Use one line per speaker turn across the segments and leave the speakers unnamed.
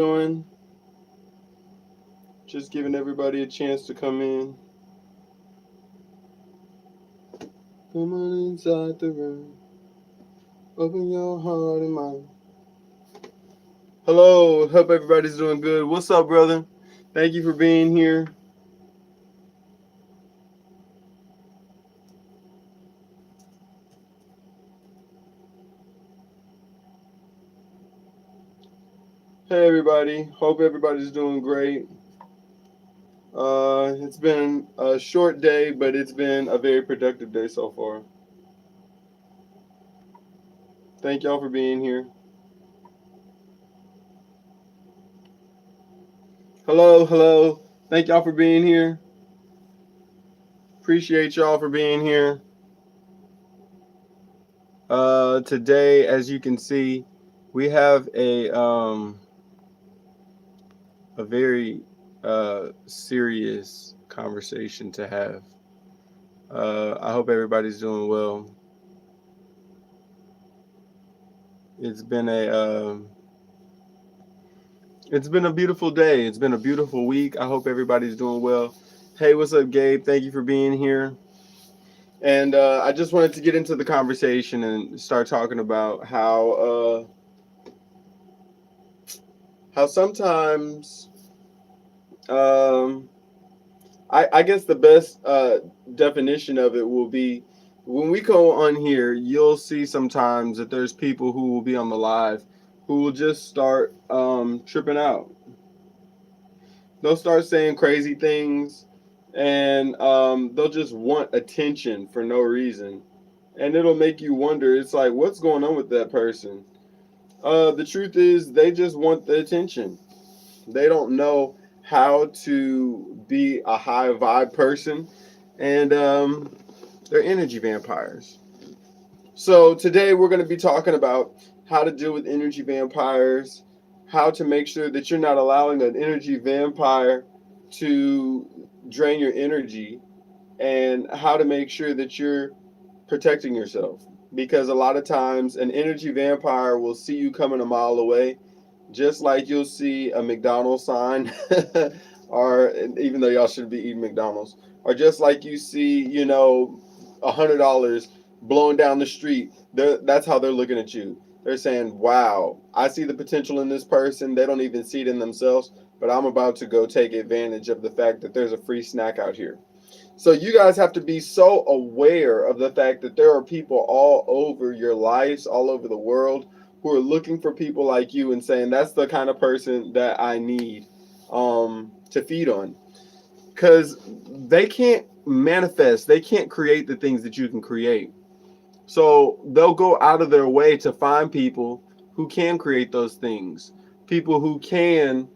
Doing? Just giving everybody a chance to come in. Come on inside the room. Open your heart and mind. Hello, hope everybody's doing good. What's up, brother? Thank you for being here. Hey, everybody. Hope everybody's doing great. It's been a short day, but it's been a very productive day so far. Thank y'all for being here. Hello, hello. Thank y'all for being here. Appreciate y'all for being here. Today, as you can see, we have a very serious conversation to have. I hope everybody's doing well. It's been a beautiful day. It's been a beautiful week. I hope everybody's doing well. Hey, what's up, Gabe? Thank you for being here. And I just wanted to get into the conversation and start talking about how sometimes I guess the best definition of it will be when we go on here, you'll see sometimes that there's people who will be on the live who will just start tripping out. They'll start saying crazy things, and they'll just want attention for no reason. And it'll make you wonder, it's like, what's going on with that person? The truth is, they just want the attention. They don't know how to be a high vibe person, and they're energy vampires. So today we're going to be talking about how to deal with energy vampires, how to make sure that you're not allowing an energy vampire to drain your energy, and how to make sure that you're protecting yourself. Because a lot of times an energy vampire will see you coming a mile away, just like you'll see a McDonald's sign, or even though y'all should be eating McDonald's, or just like you see, $100 blowing down the street. That's how they're looking at you. They're saying, "Wow, I see the potential in this person. They don't even see it in themselves, but I'm about to go take advantage of the fact that there's a free snack out here." So you guys have to be so aware of the fact that there are people all over your lives, all over the world, who are looking for people like you and saying, "That's the kind of person that I need to feed on." Because they can't manifest, they can't create the things that you can create. So they'll go out of their way to find people who can create those things, people who can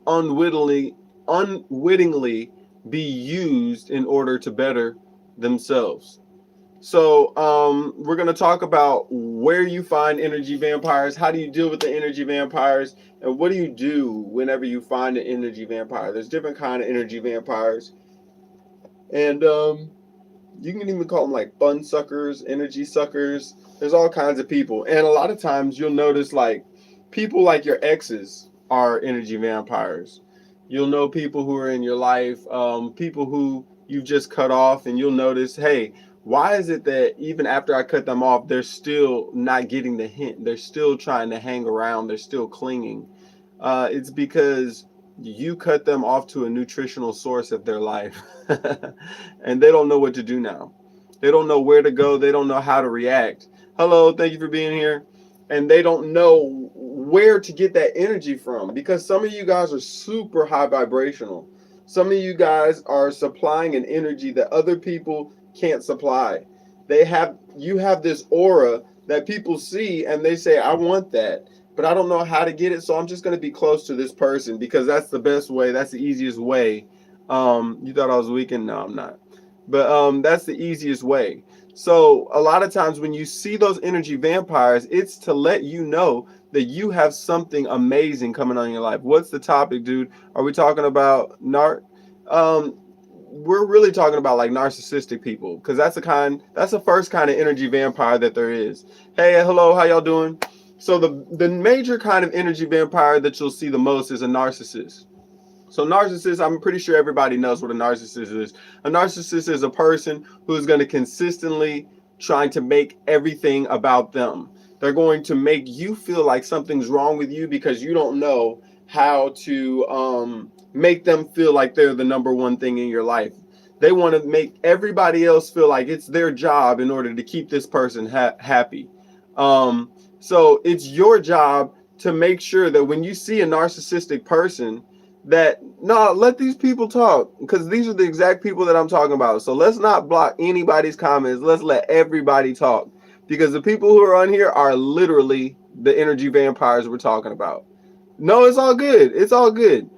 unwittingly be used in order to better themselves. So we're going to talk about where you find energy vampires, how do you deal with the energy vampires, and what do you do whenever you find an energy vampire. There's different kind of energy vampires, and you can even call them like fun suckers, energy suckers. There's all kinds of people, and a lot of times you'll notice like people like your exes are energy vampires. You'll know people who are in your life, people who you've just cut off, and you'll notice, hey, why is it that even after I cut them off, they're still not getting the hint? They're still trying to hang around. They're still clinging. It's because you cut them off to a nutritional source of their life, and they don't know what to do now. They don't know where to go. They don't know how to react. Hello, thank you for being here. And they don't know where to get that energy from, because some of you guys are super high vibrational. Some of you guys are supplying an energy that other people can't supply. You have this aura that people see and they say, "I want that, but I don't know how to get it, so I'm just going to be close to this person because that's the best way, that's the easiest way." You thought I was weak, and no, I'm not. But that's the easiest way. So a lot of times when you see those energy vampires, it's to let you know that you have something amazing coming on in your life. What's the topic, dude? Are we talking about um we're really talking about like narcissistic people, because that's the first kind of energy vampire that there is. Hey, hello, how y'all doing? So the major kind of energy vampire that you'll see the most is a narcissist. So narcissist, I'm pretty sure everybody knows what a narcissist is. A narcissist is a person who's going to consistently trying to make everything about them. They're going to make you feel like something's wrong with you because you don't know how to make them feel like they're the number one thing in your life. They want to make everybody else feel like it's their job in order to keep this person happy. So it's your job to make sure that when you see a narcissistic person, that no, let these people talk, because these are the exact people that I'm talking about. So let's not block anybody's comments. Let's let everybody talk, because the people who are on here are literally the energy vampires we're talking about. No, it's all good. It's all good.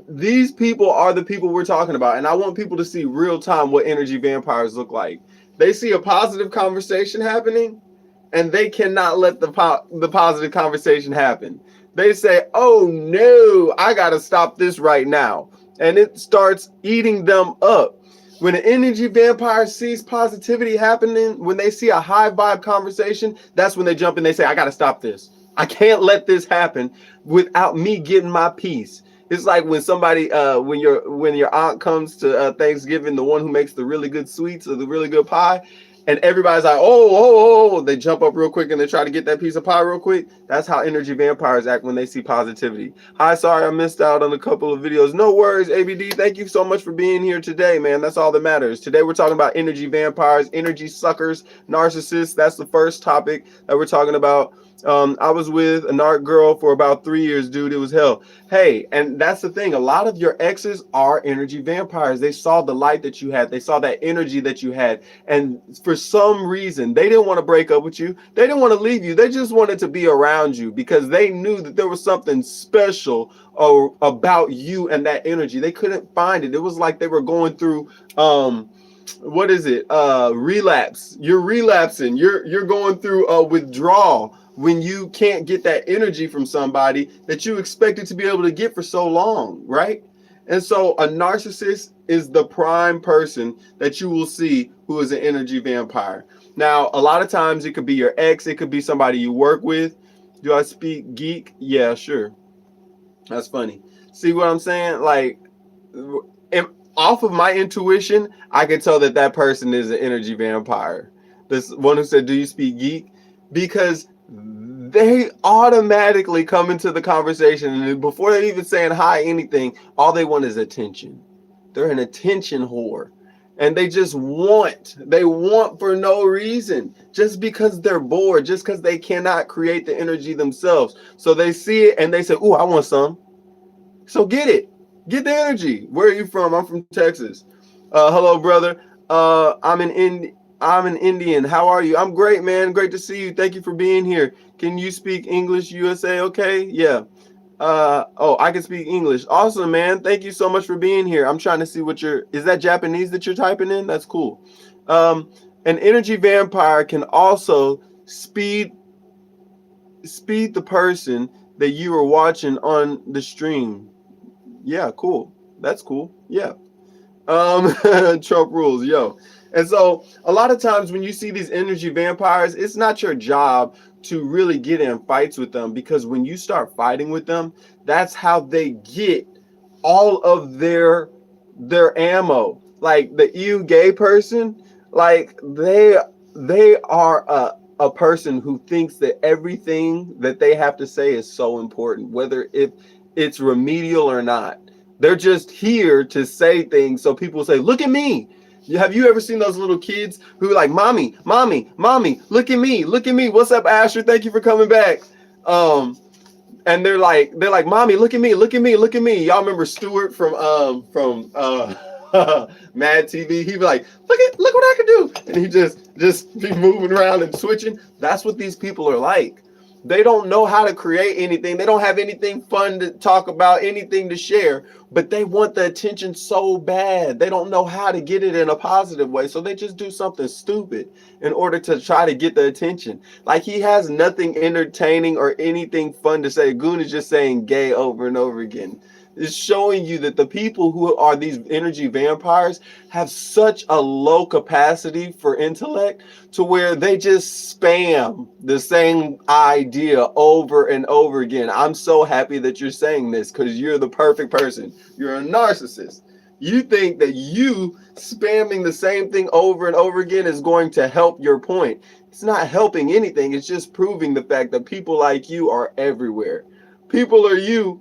These people are the people we're talking about, and I want people to see real time what energy vampires look like. They see a positive conversation happening, and they cannot let the positive conversation happen. They say, "Oh no, I gotta stop this right now," and it starts eating them up. When an energy vampire sees positivity happening, when they see a high vibe conversation, that's when they jump in. They say, "I gotta stop this. I can't let this happen without me getting my piece." It's like when somebody, when your aunt comes to Thanksgiving, the one who makes the really good sweets or the really good pie, and everybody's like, oh, they jump up real quick and they try to get that piece of pie real quick. That's how energy vampires act when they see positivity. Hi, sorry I missed out on a couple of videos. No worries, ABD. Thank you so much for being here today, man. That's all that matters. Today we're talking about energy vampires, energy suckers, narcissists. That's the first topic that we're talking about. I was with a narc girl for about 3 years, dude. It was hell. Hey, and that's the thing. A lot of your exes are energy vampires. They saw the light that you had. They saw that energy that you had. And for some reason, they didn't want to break up with you. They didn't want to leave you. They just wanted to be around you because they knew that there was something special about you and that energy. They couldn't find it. It was like they were going through what is it? Relapse. You're relapsing. You're going through a withdrawal when you can't get that energy from somebody that you expected to be able to get for so long, right? And so a narcissist is the prime person that you will see who is an energy vampire. Now, a lot of times it could be your ex, it could be somebody you work with. Do I speak geek? Yeah, sure. That's funny. See what I'm saying? Like, if, off of my intuition, I can tell that that person is an energy vampire. This one who said, "Do you speak geek?" Because they automatically come into the conversation, and before they're even saying hi, anything, all they want is attention. They're an attention whore. And they want for no reason, just because they're bored, just because they cannot create the energy themselves. So they see it and they say, "Ooh, I want some." So get it. Get the energy. Where are you from? I'm from Texas. Hello, brother. I'm an Indian. How are you? I'm great, man. Great to see you. Thank you for being here. Can you speak English, USA? Okay. Yeah. Oh, I can speak English. Awesome, man. Thank you so much for being here. I'm trying to see is that Japanese that you're typing in? That's cool. An energy vampire can also speed the person that you are watching on the stream. Yeah, cool. That's cool. Yeah. Trump rules, yo. And so a lot of times when you see these energy vampires, it's not your job to really get in fights with them, because when you start fighting with them, that's how they get all of their ammo. Like the EU gay person, like they are a person who thinks that everything that they have to say is so important, whether if it's remedial or not. They're just here to say things so people say, "Look at me." Have you ever seen those little kids who are like, "Mommy, mommy, mommy, look at me, look at me. What's up, Asher? Thank you for coming back." And they're like, "Mommy, look at me, look at me, look at me." Y'all remember Stuart from Mad TV? He'd be like, "Look what I can do," and he just be moving around and switching. That's what these people are like. They don't know how to create anything. They don't have anything fun to talk about, anything to share, but they want the attention so bad. They don't know how to get it in a positive way. So they just do something stupid in order to try to get the attention. Like, he has nothing entertaining or anything fun to say. Goon is just saying gay over and over again. is showing you that the people who are these energy vampires have such a low capacity for intellect to where they just spam the same idea over and over again. I'm so happy that you're saying this because you're the perfect person. You're a narcissist. You think that you spamming the same thing over and over again is going to help your point. It's not helping anything. It's just proving the fact that people like you are everywhere. People are you.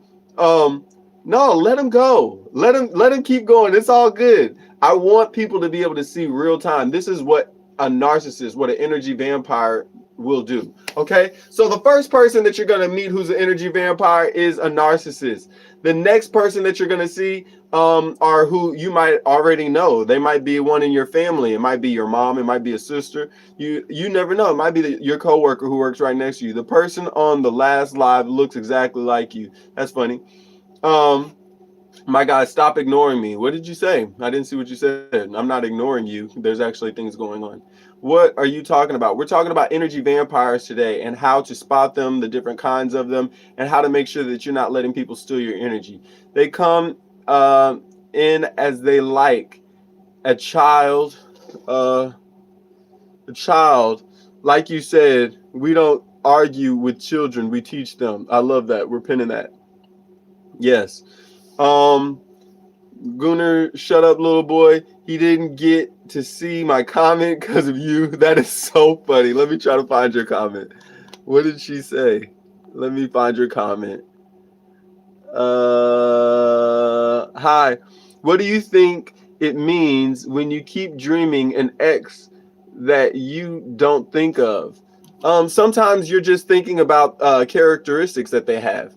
No, let them go. Let them keep going. It's all good. I want people to be able to see real time. This is what a narcissist, what an energy vampire will do. Okay? So the first person that you're going to meet who's an energy vampire is a narcissist. The next person that you're going to see are who you might already know. They might be one in your family. It might be your mom. It might be a sister. You never know. It might be your coworker who works right next to you. The person on the last live looks exactly like you. That's funny. Um, my guy, stop ignoring me. What did you say? I didn't see what you said. I'm not ignoring you. There's actually things going on. What are you talking about? We're talking about energy vampires today and how to spot them, the different kinds of them, and how to make sure that you're not letting people steal your energy. They come in as they like. A child, uh, a child, like you said, we don't argue with children. We teach them. I love that. We're pinning that. Yes. Um, Gunnar, shut up, little boy. He didn't get to see my comment because of you. That is so funny. Let me try to find your comment. What did she say? Let me find your comment. Hi. What do you think it means when you keep dreaming an ex that you don't think of? Sometimes you're just thinking about characteristics that they have.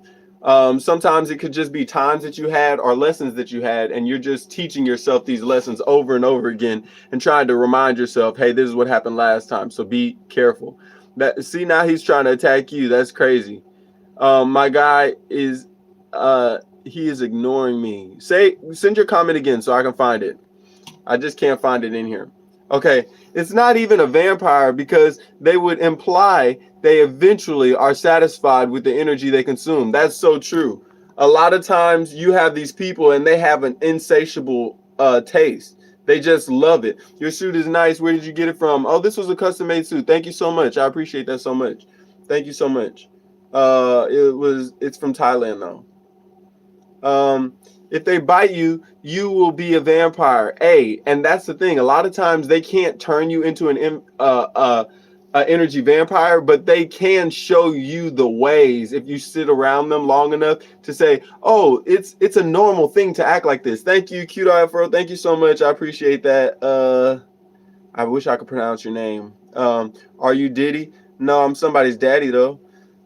Sometimes it could just be times that you had or lessons that you had, and you're just teaching yourself these lessons over and over again and trying to remind yourself, hey, this is what happened last time, so be careful. That see, now he's trying to attack you. That's crazy. My guy is he is ignoring me. Send your comment again so I can find it. I just can't find it in here. Okay, it's not even a vampire because they would imply they eventually are satisfied with the energy they consume. That's so true. A lot of times you have these people and they have an insatiable taste. They just love it. Your suit is nice. Where did you get it from? Oh, this was a custom made suit. Thank you so much. I appreciate that so much. Thank you so much. It's from Thailand though. If they bite you, you will be a vampire. And that's the thing. A lot of times they can't turn you into an energy vampire, but they can show you the ways if you sit around them long enough to say, "Oh, it's a normal thing to act like this." Thank you, cute Afro. Thank you so much. I appreciate that. I wish I could pronounce your name. Are you Diddy? No, I'm somebody's daddy though.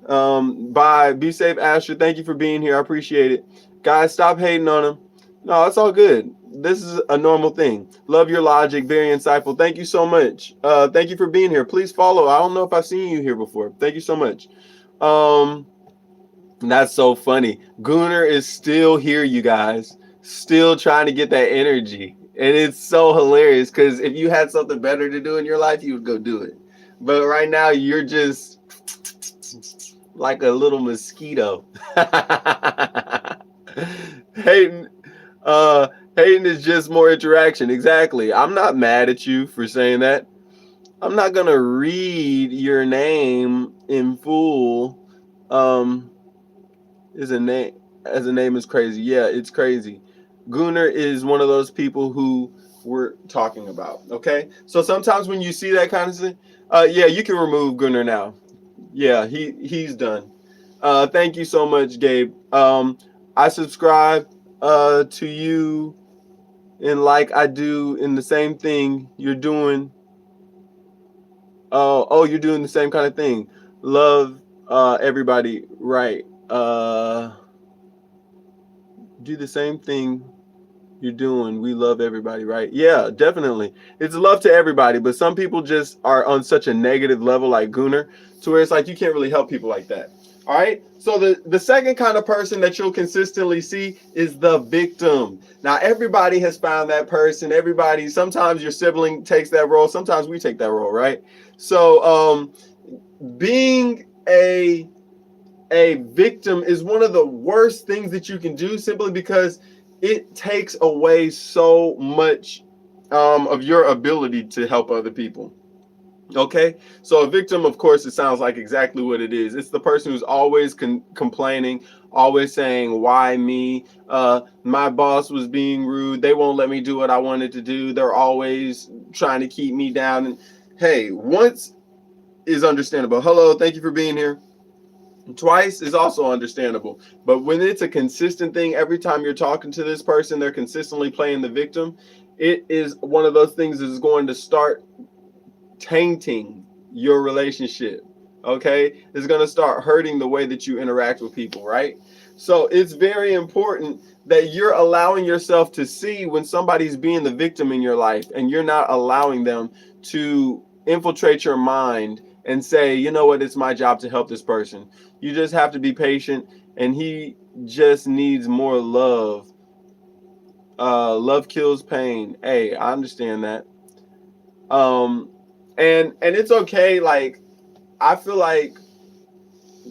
Bye. Be safe, Asher. Thank you for being here. I appreciate it. Guys, stop hating on him. No, it's all good. This is a normal thing. Love your logic. Very insightful. Thank you so much. Thank you for being here. Please follow. I don't know if I've seen you here before. Thank you so much. Um, that's so funny. Gunnar is still here, you guys. Still trying to get that energy. And it's so hilarious because if you had something better to do in your life, you would go do it. But right now, you're just like a little mosquito. Hating, hating is just more interaction. Exactly. I'm not mad at you for saying that. I'm not gonna read your name in full. Um, is a name as a name is crazy. Yeah, it's crazy. Gunnar is one of those people who we're talking about. Okay, so sometimes when you see that kind of thing, yeah, you can remove Gunnar now. Yeah, he's done. Thank you so much, Gabe. I subscribe to you and like I do in the same thing you're doing. Oh, you're doing the same kind of thing. Love everybody, right? Do the same thing you're doing. We love everybody, right? Yeah, definitely. It's love to everybody, but some people just are on such a negative level like Gunnar to where it's like you can't really help people like that. All right. So the second kind of person that you'll consistently see is the victim. Now everybody has found that person. Everybody, sometimes your sibling takes that role, sometimes we take that role, right? So being a a victim is one of the worst things that you can do, simply because it takes away so much of your ability to help other people. Okay, so a victim, of course, it sounds like exactly what it is. It's the person who's always complaining, always saying, "Why me? My boss was being rude. They won't let me do what I wanted to do. They're always trying to keep me down." And hey, once is understandable. Hello, thank you for being here. Twice is also understandable. But when it's a consistent thing, every time you're talking to this person, they're consistently playing the victim. It is one of those things that is going to start tainting your relationship. Okay, it's going to start hurting the way that you interact with people, right? So it's very important that you're allowing yourself to see when somebody's being the victim in your life, and you're not allowing them to infiltrate your mind and say, you know what, it's my job to help this person. You just have to be patient, and he just needs more love. Love kills pain. Hey, I understand that. um and it's okay. Like, I feel like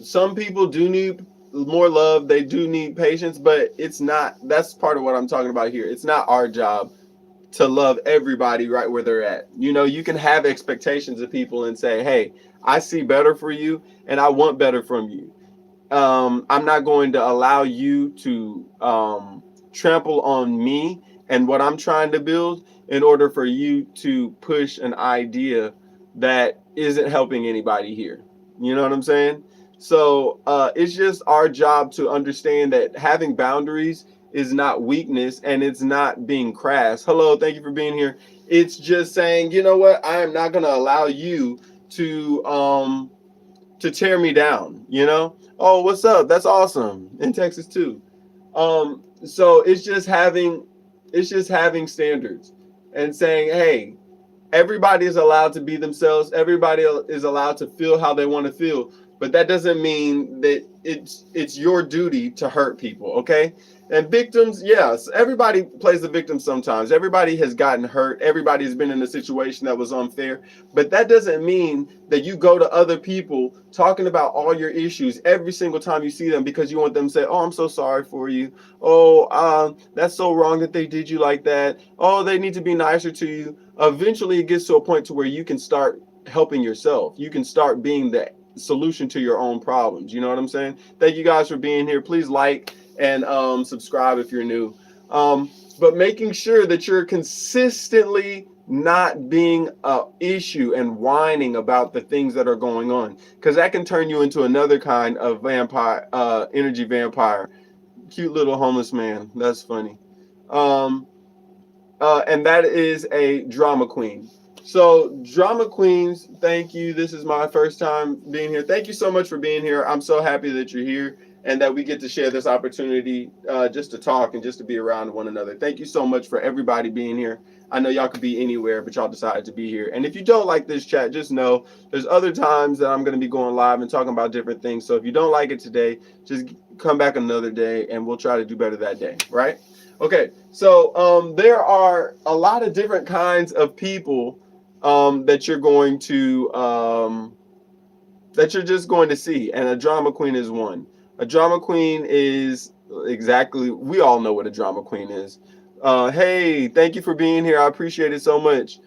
some people do need more love, they do need patience, but it's not, that's part of what I'm talking about here. It's not our job to love everybody right where they're at. You know, you can have expectations of people and say, hey, I see better for you and I want better from you. I'm not going to allow you to trample on me and what I'm trying to build in order for you to push an idea that isn't helping anybody here. You know what I'm saying? So it's just our job to understand that having boundaries is not weakness, and it's not being crass. Hello, thank you for being here. It's just saying, you know what? I am not going to allow you to tear me down, you know? Oh, what's up? That's awesome. In Texas too. So it's just having standards and saying, hey, everybody is allowed to be themselves. Everybody is allowed to feel how they want to feel, but that doesn't mean that it's your duty to hurt people. Okay. And victims, yes, everybody plays the victim sometimes. Everybody has gotten hurt. Everybody has been in a situation that was unfair. But that doesn't mean that you go to other people talking about all your issues every single time you see them, because you want them to say, oh, I'm so sorry for you. Oh, that's so wrong that they did you like that. Oh, they need to be nicer to you. Eventually it gets to a point to where you can start helping yourself. You can start being the solution to your own problems. You know what I'm saying? Thank you guys for being here. Please like and subscribe if you're new. But making sure that you're consistently not being a issue and whining about the things that are going on, because that can turn you into another kind of vampire, energy vampire. Cute little homeless man. That's funny. Um, and that is a drama queen. So, drama queens, thank you. This is my first time being here. Thank you so much for being here. I'm so happy that you're here and that we get to share this opportunity just to talk and just to be around one another. Thank you so much for everybody being here. I know y'all could be anywhere, but y'all decided to be here. And if you don't like this chat, just know there's other times that I'm going to be going live and talking about different things. So if you don't like it today, just come back another day and we'll try to do better that day, right? Okay, so there are a lot of different kinds of people that you're going to that you're just going to see, and a drama queen is one. A drama queen is exactly, we all know what a drama queen is. Hey, thank you for being here. I appreciate it so much.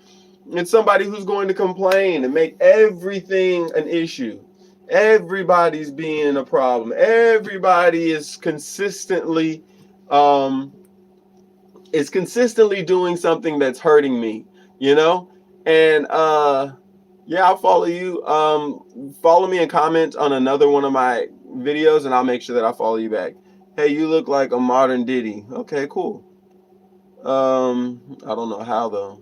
It's somebody who's going to complain and make everything an issue. Everybody's being a problem. Everybody um, is consistently doing something that's hurting me, you know? And yeah, I'll follow you. Follow me and comment on another one of my videos and I'll make sure that I follow you back. Hey, you look like a modern Diddy. Okay, cool. I don't know how though.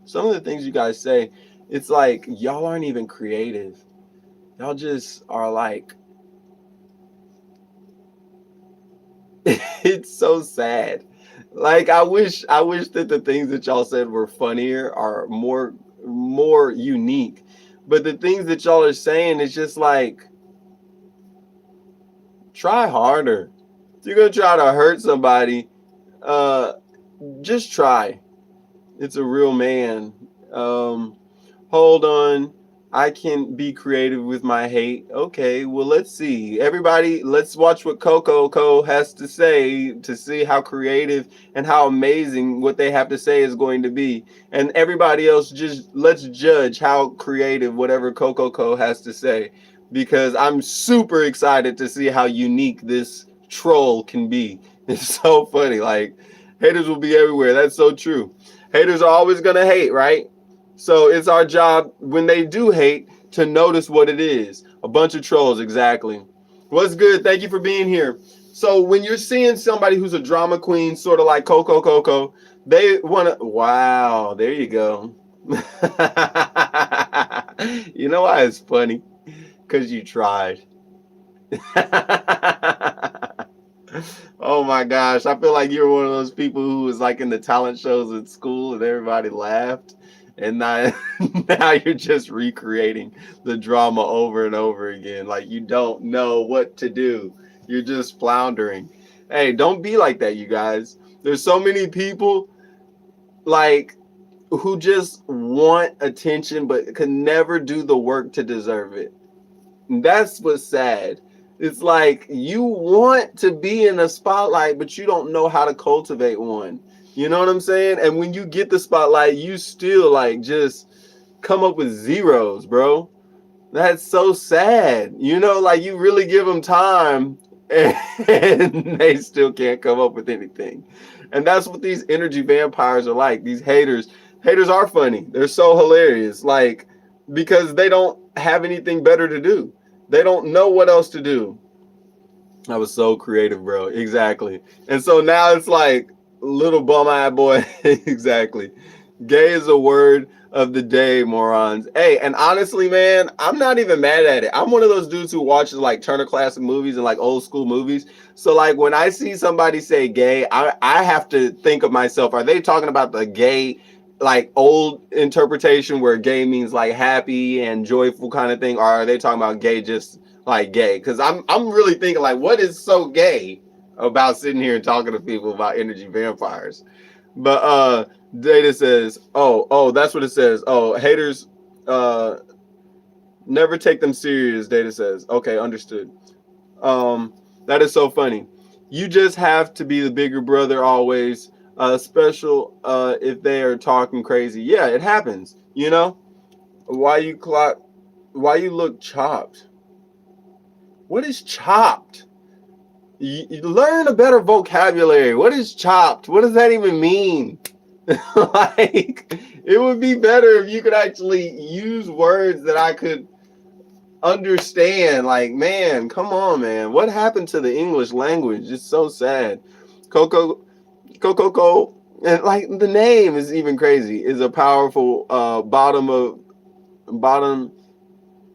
Some of the things you guys say, it's like y'all aren't even creative. Y'all just are like it's so sad. Like I wish that the things that y'all said were funnier or more unique. But the things that y'all are saying is just like, try harder. If you're gonna try to hurt somebody, uh just try. It's a real man. Hold on. I can be creative with my hate. Okay, well, let's see. Everybody, let's watch what Coco has to say to see how creative and how amazing what they have to say is going to be. And everybody else, just let's judge how creative whatever Coco has to say, because I'm super excited to see how unique this troll can be. It's so funny. Like, haters will be everywhere. That's so true. Haters are always going to hate, right? So it's our job when they do hate to notice what it is. A bunch of trolls, exactly. What's good? Thank you for being here. So when you're seeing somebody who's a drama queen, sort of like Coco, they want to. Wow, there you go. You know why it's funny? Because you tried. Oh my gosh, I feel like you're one of those people who was like in the talent shows at school and everybody laughed, and now now you're just recreating the drama over and over again. Like you don't know what to do. You're just floundering. Hey, don't be like that, you guys. There's so many people like who just want attention but can never do the work to deserve it. That's what's sad. It's like you want to be in a spotlight, but you don't know how to cultivate one. You know what I'm saying? And when you get the spotlight, you still like just come up with zeros, bro. That's so sad. You know, like you really give them time and they still can't come up with anything. And that's what these energy vampires are like. These haters. Haters are funny. They're so hilarious. Like, because they don't have anything better to do. They don't know what else to do. I was so creative, bro. Exactly. And so now it's like little bum-eyed boy. Exactly. Gay is a word of the day, morons. Hey, and honestly, man, I'm not even mad at it. I'm one of those dudes who watches like Turner Classic movies and like old school movies. So like when I see somebody say gay, I have to think of myself, are they talking about the gay like old interpretation where gay means like happy and joyful kind of thing, or are they talking about gay just like gay? Because I'm really thinking like, what is so gay about sitting here and talking to people about energy vampires? But Data says, oh, that's what it says. Oh, haters uh never take them serious. Data says, okay, understood. That is so funny. You just have to be the bigger brother always. Special if they are talking crazy. Yeah, it happens. You know why you clock? Why you look chopped? What is chopped? You learn a better vocabulary. What is chopped? What does that even mean? Like, it would be better if you could actually use words that I could understand. Like, man, come on, man. What happened to the English language? It's so sad. Coco, and like the name is even crazy. Is a powerful bottom.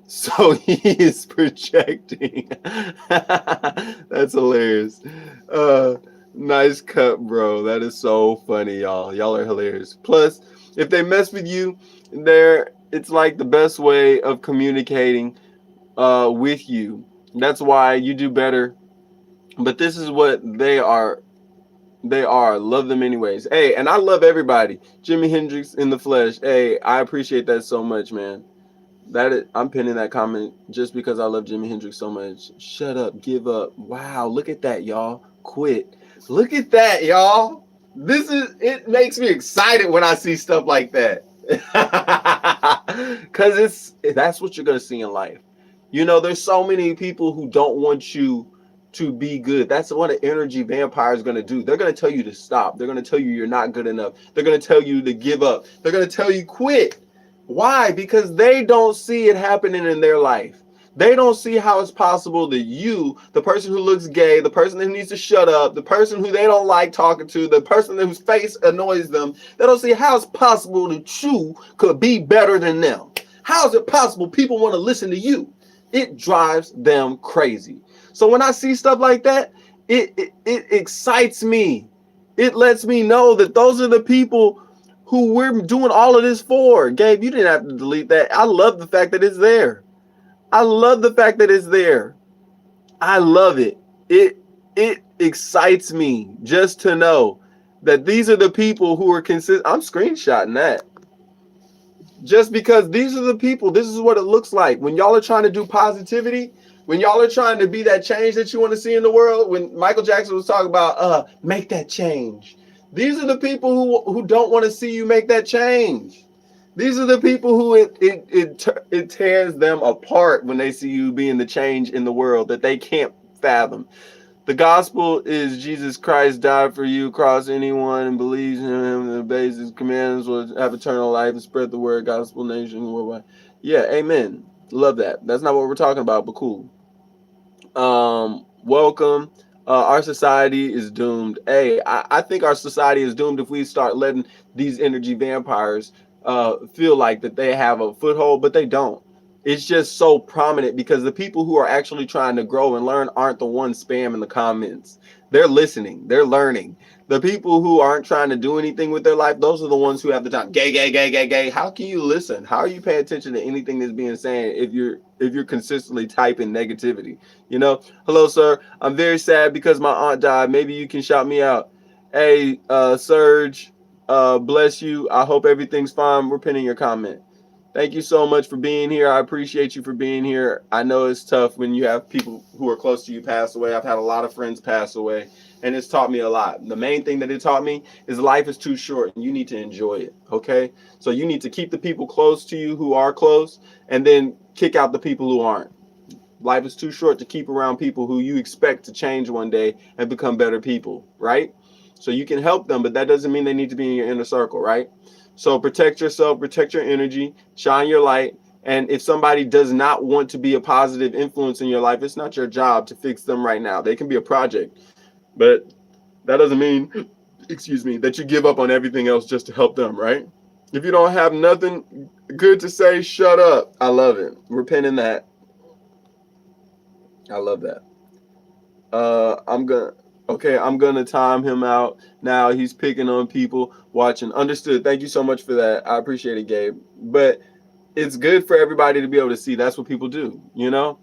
So he is projecting. That's hilarious. Uh, nice cut, bro. That is so funny, y'all. Y'all are hilarious. Plus, if they mess with you, it's like the best way of communicating with you. That's why you do better. But this is what they are. They are. Love them anyways. Hey, and I love everybody. Jimi Hendrix in the flesh. Hey, I appreciate that so much, man. I'm pinning that comment just because I love Jimi Hendrix so much. Shut up, give up. Wow, look at that, y'all. Quit. Look at that, y'all. It makes me excited when I see stuff like that. Cause that's what you're gonna see in life. You know, there's so many people who don't want you to be good. That's what an energy vampire is going to do. They're going to tell you to stop. They're going to tell you you're not good enough. They're going to tell you to give up. They're going to tell you quit. Why? Because they don't see it happening in their life. They don't see how it's possible that you, the person who looks gay, the person who needs to shut up, the person who they don't like talking to, the person whose face annoys them, they don't see how it's possible that you could be better than them. How is it possible people want to listen to you? It drives them crazy. So when I see stuff like that, it excites me. It lets me know that those are the people who we're doing all of this for. Gabe, you didn't have to delete that. I love the fact that it's there. I love the fact that it's there. I love it. It excites me just to know that these are the people who are consistent. I'm screenshotting that. Just because these are the people, this is what it looks like. When y'all are trying to do positivity, when y'all are trying to be that change that you want to see in the world, when Michael Jackson was talking about make that change. These are the people who don't want to see you make that change. These are the people who it tears them apart when they see you being the change in the world that they can't fathom. The gospel is Jesus Christ died for you, across anyone and believes in him and obeys his commands will have eternal life and spread the word, gospel nation worldwide. Yeah, amen. Love that. That's not what we're talking about, but cool. Welcome. Our society is doomed. Hey, I think our society is doomed if we start letting these energy vampires feel like that they have a foothold, but they don't. It's just so prominent because the people who are actually trying to grow and learn aren't the ones spamming the comments. They're listening. They're learning. The people who aren't trying to do anything with their life, those are the ones who have the time. Gay, gay, gay, gay, gay. How can you listen? How are you paying attention to anything that's being said if you're consistently typing negativity? You know, hello, sir. I'm very sad because my aunt died. Maybe you can shout me out. Hey, Serge, bless you. I hope everything's fine. We're pinning your comment. Thank you so much for being here. I appreciate you for being here. I know it's tough when you have people who are close to you pass away. I've had a lot of friends pass away, and it's taught me a lot. The main thing that it taught me is life is too short, and you need to enjoy it, okay? So you need to keep the people close to you who are close, and then kick out the people who aren't. Life is too short to keep around people who you expect to change one day and become better people, right? So you can help them, but that doesn't mean they need to be in your inner circle, right? So protect yourself, protect your energy, shine your light. And if somebody does not want to be a positive influence in your life, it's not your job to fix them right now. They can be a project, but that doesn't mean, excuse me, that you give up on everything else just to help them, right? If you don't have nothing good to say, shut up. I love it. We're pinning that. I love that. I'm gonna time him out now. He's picking on people watching. Understood. Thank you so much for that. I appreciate it, Gabe. But it's good for everybody to be able to see. That's what people do, you know?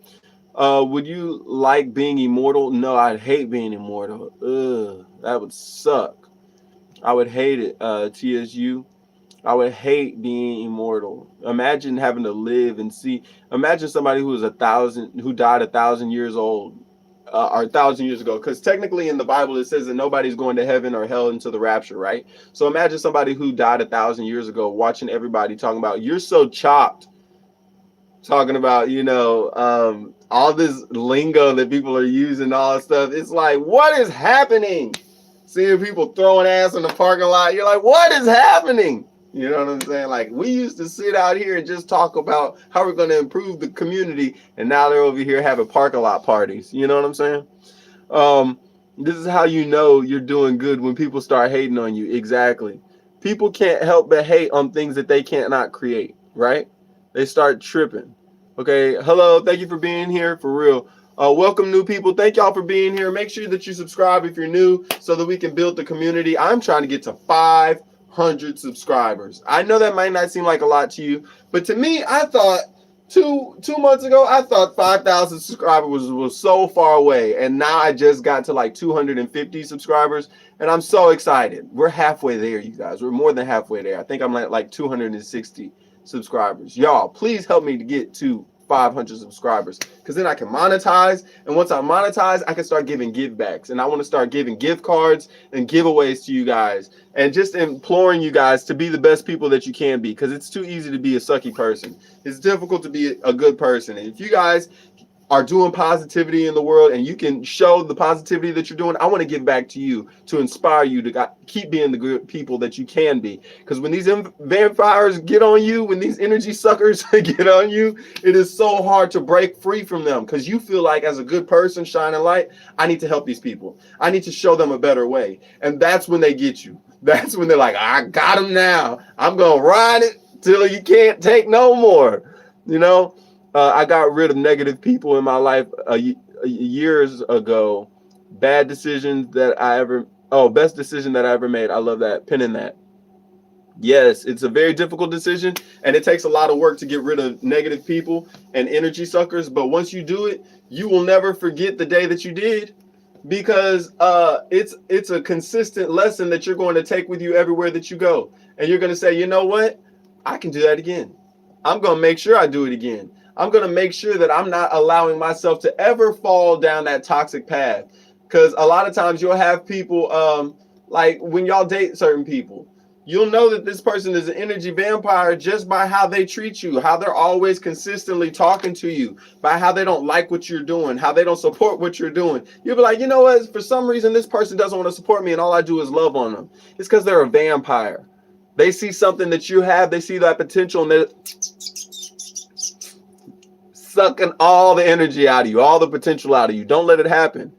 Would you like being immortal? No, I'd hate being immortal. Ugh, that would suck. I would hate it, TSU. I would hate being immortal. Imagine having to live and see. Imagine somebody who died 1,000 years old, or 1,000 years ago. Because technically in the Bible it says that nobody's going to heaven or hell until the rapture, right? So imagine somebody who died 1,000 years ago, watching everybody talking about you're so chopped, talking about all this lingo that people are using, all that stuff. It's like, what is happening? Seeing people throwing ass in the parking lot, you're like, what is happening? You know what I'm saying? Like, we used to sit out here and just talk about how we're going to improve the community, and now they're over here having parking lot parties. You know what I'm saying? This is how you know you're doing good, when people start hating on you. Exactly. People can't help but hate on things that they can't not create, right? They start tripping. Okay, hello, thank you for being here, for real. Welcome, new people. Thank y'all for being here. Make sure that you subscribe if you're new so that we can build the community. I'm trying to get to 500 subscribers. I know that might not seem like a lot to you, but to me, I thought two months ago, I thought 5,000 subscribers was so far away, and now I just got to like 250 subscribers, and I'm so excited. We're halfway there, you guys. We're more than halfway there. I think I'm like 260 subscribers. Y'all, please help me to get to 500 subscribers, because then I can monetize, and once I monetize, I can start giving give backs, and I want to start giving gift cards and giveaways to you guys, and just imploring you guys to be the best people that you can be, because it's too easy to be a sucky person. It's difficult to be a good person, and if you guys are doing positivity in the world and you can show the positivity that you're doing, I want to give back to you to inspire you to keep being the good people that you can be. Because when these vampires get on you, when these energy suckers get on you, it is so hard to break free from them, because you feel like, as a good person shining light, I need to help these people. I need to show them a better way. And that's when they get you. That's when they're like, I got them now. I'm going to ride it till you can't take no more. You know? I got rid of negative people in my life years ago. Best decision that I ever made. I love that. Pinning that. Yes, it's a very difficult decision, and it takes a lot of work to get rid of negative people and energy suckers. But once you do it, you will never forget the day that you did, because it's a consistent lesson that you're going to take with you everywhere that you go. And you're going to say, you know what? I can do that again. I'm going to make sure I do it again. I'm going to make sure that I'm not allowing myself to ever fall down that toxic path. Because a lot of times you'll have people, like when y'all date certain people, you'll know that this person is an energy vampire just by how they treat you, how they're always consistently talking to you, by how they don't like what you're doing, how they don't support what you're doing. You'll be like, you know what? For some reason, this person doesn't want to support me, and all I do is love on them. It's because they're a vampire. They see something that you have, they see that potential, and they're sucking all the energy out of you, all the potential out of you. Don't let it happen.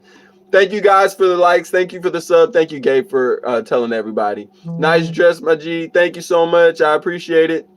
Thank you guys for the likes. Thank you for the sub. Thank you, Gabe, for telling everybody. Nice dress, my G. Thank you so much. I appreciate it.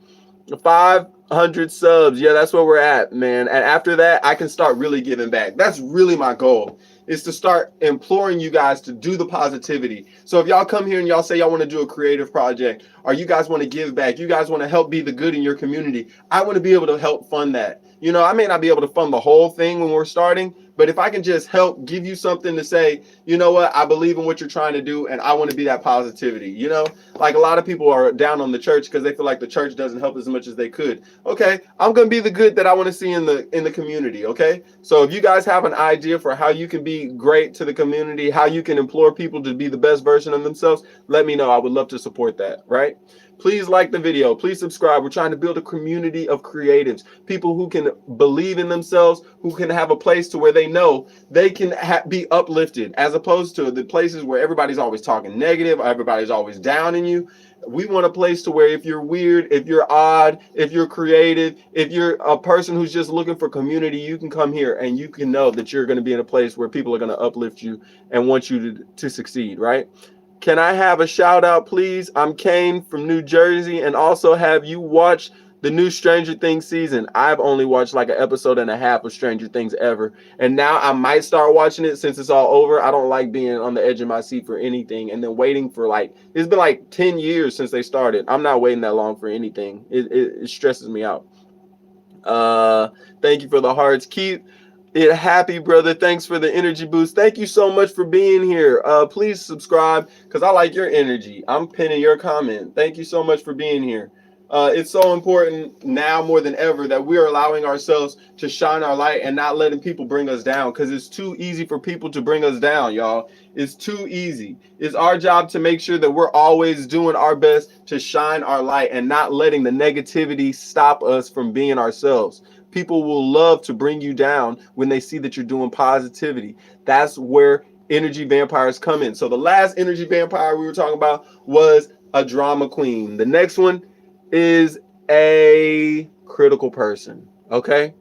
500 subs. Yeah, that's where we're at, man. And after that, I can start really giving back. That's really my goal, is to start imploring you guys to do the positivity. So if y'all come here and y'all say y'all want to do a creative project, or you guys want to give back, you guys want to help be the good in your community, I want to be able to help fund that. You know, I may not be able to fund the whole thing when we're starting, but if I can just help give you something to say, you know what, I believe in what you're trying to do, and I want to be that positivity. You know, like a lot of people are down on the church because they feel like the church doesn't help as much as they could. Okay, I'm gonna be the good that I want to see in the community. Okay, so if you guys have an idea for how you can be great to the community, how you can implore people to be the best version of themselves, let me know. I would love to support that. Right? Please like the video. Please subscribe. We're trying to build a community of creatives, people who can believe in themselves, who can have a place to where they know they can be uplifted, as opposed to the places where everybody's always talking negative, everybody's always down in you. We want a place to where if you're weird, if you're odd, if you're creative, if you're a person who's just looking for community, you can come here and you can know that you're going to be in a place where people are going to uplift you and want you to succeed, right? Can I have a shout out, please? I'm Kane from New Jersey, and also have you watched the new Stranger Things season? I've only watched like an episode and a half of Stranger Things ever, and now I might start watching it since it's all over. I don't like being on the edge of my seat for anything and then waiting for it's been like 10 years since they started. I'm not waiting that long for anything. It stresses me out. Thank you for the hearts. Keep it happy, brother. Thanks for the energy boost. Thank you so much for being here. Please subscribe because I like your energy. I'm pinning your comment. Thank you so much for being here. It's so important now more than ever that we are allowing ourselves to shine our light and not letting people bring us down, because it's too easy for people to bring us down, y'all. It's too easy. It's our job to make sure that we're always doing our best to shine our light and not letting the negativity stop us from being ourselves. People will love to bring you down when they see that you're doing positivity. That's where energy vampires come in. So the last energy vampire we were talking about was a drama queen. The next one is a critical person. Okay?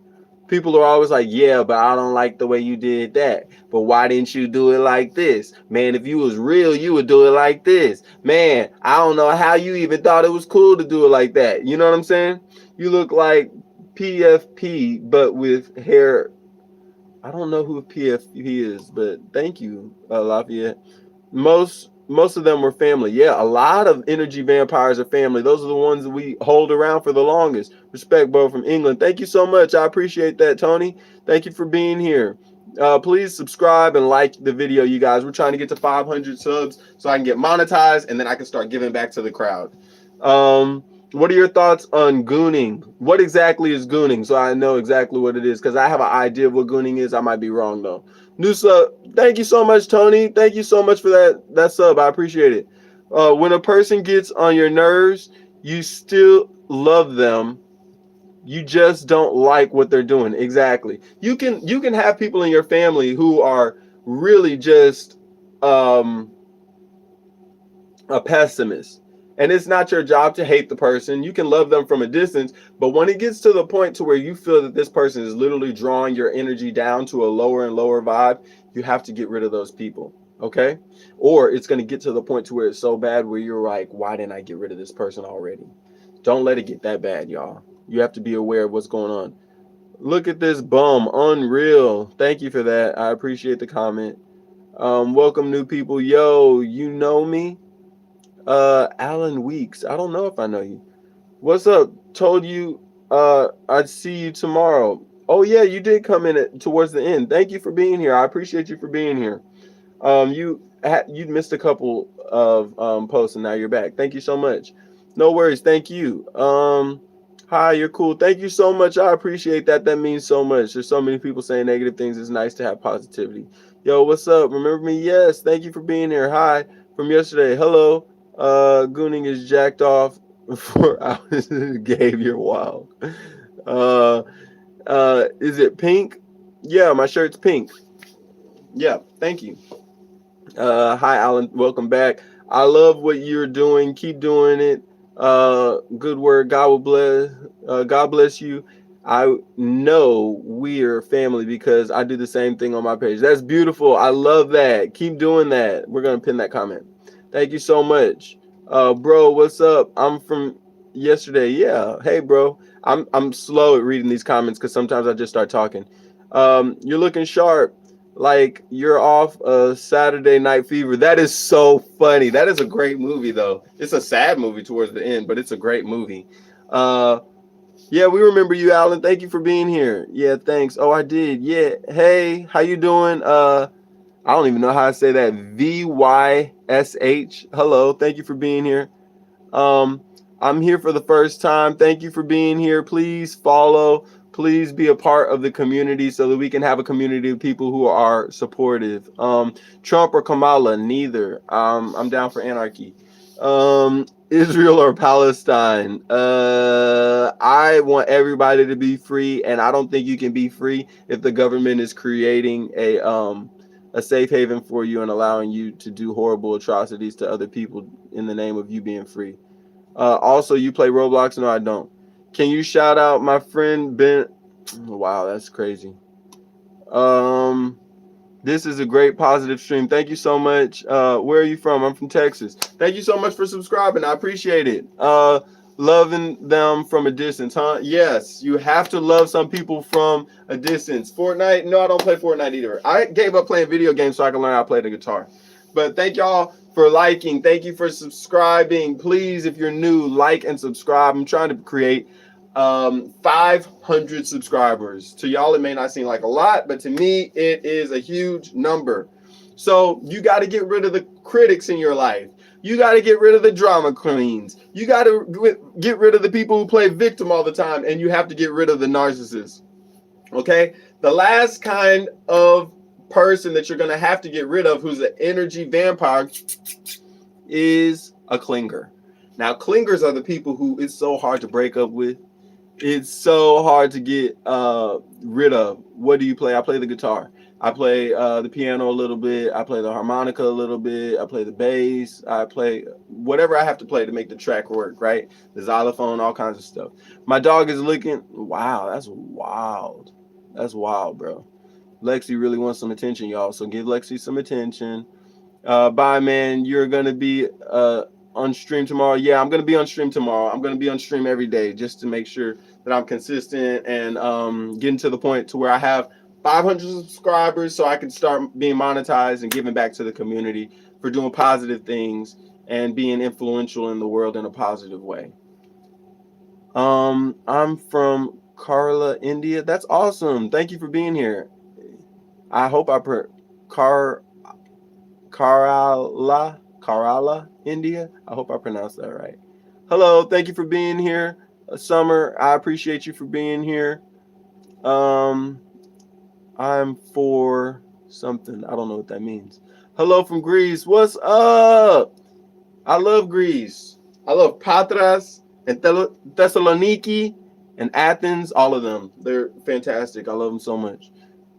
People are always like, yeah, but I don't like the way you did that. But why didn't you do it like this? Man, if you was real, you would do it like this. Man, I don't know how you even thought it was cool to do it like that. You know what I'm saying? You look like PFP, but with hair. I don't know who PFP is, but thank you, Lafayette. Most of them were family. Yeah, a lot of energy vampires are family. Those are the ones that we hold around for the longest. Respect, bro, from England. Thank you so much. I appreciate that, Tony. Thank you for being here. Please subscribe and like the video, you guys. We're trying to get to 500 subs so I can get monetized, and then I can start giving back to the crowd. What are your thoughts on gooning? What exactly is gooning? So I know exactly what it is, because I have an idea of what gooning is. I might be wrong, though. New sub. Thank you so much, Tony. Thank you so much for that sub. I appreciate it. When a person gets on your nerves, you still love them. You just don't like what they're doing. Exactly. You can have people in your family who are really just a pessimist. And it's not your job to hate the person. You can love them from a distance, but when it gets to the point to where you feel that this person is literally drawing your energy down to a lower and lower vibe, you have to get rid of those people, okay? Or it's going to get to the point to where it's so bad where you're like, why didn't I get rid of this person already? Don't let it get that bad, y'all. You have to be aware of what's going on. Look at this bum. Unreal. Thank you for that. I appreciate the comment. Welcome, new people. Yo, you know me? Alan Weeks. I don't know if I know you. What's up? Told you I'd see you tomorrow. Oh yeah, you did come in towards the end. Thank you for being here. I appreciate you for being here. You'd missed a couple of posts and now you're back. Thank you so much. No worries. Thank you. Hi, you're cool. Thank you so much. I appreciate that. That means so much. There's so many people saying negative things. It's nice to have positivity. Yo, what's up? Remember me? Yes. Thank you for being here. Hi from yesterday. Hello. Gooning is jacked off for hours. Gabe, you're wild. Uh, is it pink? Yeah, my shirt's pink. Yeah. Thank you. Hi, Alan. Welcome back. I love what you're doing. Keep doing it. Good work. God will bless. God bless you. I know we're family because I do the same thing on my page. That's beautiful. I love that. Keep doing that. We're gonna pin that comment. Thank you so much, bro. What's up? I'm from yesterday. Yeah. Hey, bro. I'm slow at reading these comments because sometimes I just start talking. You're looking sharp like you're off a Saturday Night Fever. That is so funny. That is a great movie, though. It's a sad movie towards the end, but it's a great movie. Uh, yeah, we remember you, Alan. Thank you for being here. Yeah, thanks. Oh, I did. Yeah. Hey, how you doing? I don't even know how to say that. VYSH. Hello. Thank you for being here. Um, I'm here for the first time. Thank you for being here. Please follow. Please be a part of the community so that we can have a community of people who are supportive. Trump or Kamala, neither. I'm down for anarchy. Israel or Palestine. I want everybody to be free, and I don't think you can be free if the government is creating a safe haven for you and allowing you to do horrible atrocities to other people in the name of you being free. Also, you play Roblox? No, I don't. Can you shout out my friend Ben? Wow, that's crazy. Um, this is a great positive stream. Thank you so much. Where are you from? I'm from Texas. Thank you so much for subscribing. I appreciate it. Loving them from a distance, huh? Yes, you have to love some people from a distance. Fortnite? No, I don't play Fortnite either. I gave up playing video games so I can learn how to play the guitar. But thank y'all for liking. Thank you for subscribing. Please, if you're new, like and subscribe. I'm trying to create 500 subscribers. To y'all, it may not seem like a lot, but to me, it is a huge number. So you got to get rid of the critics in your life. You got to get rid of the drama queens. You got to get rid of the people who play victim all the time, and you have to get rid of the narcissists. Okay? The last kind of person that you're going to have to get rid of who's an energy vampire is a clinger. Now, clingers are the people who it's so hard to break up with. It's so hard to get rid of. What do you play? I play the guitar. I play the piano a little bit. I play the harmonica a little bit. I play the bass. I play whatever I have to play to make the track work, right? The xylophone, all kinds of stuff. My dog is looking. Wow, that's wild. That's wild, bro. Lexi really wants some attention, y'all. So give Lexi some attention. Bye, man. You're going to be on stream tomorrow. Yeah, I'm going to be on stream tomorrow. I'm going to be on stream every day just to make sure that I'm consistent and getting to the point to where I have 500 subscribers so I can start being monetized and giving back to the community for doing positive things and being influential in the world in a positive way. I'm from Kerala, India. That's awesome. Thank you for being here. I hope I Kerala, India. I hope I pronounced that right. Hello, thank you for being here. Summer, I appreciate you for being here. I'm for something. I don't know what that means. Hello from Greece. What's up? I love Greece. I love Patras and Thessaloniki and Athens. All of them. They're fantastic. I love them so much.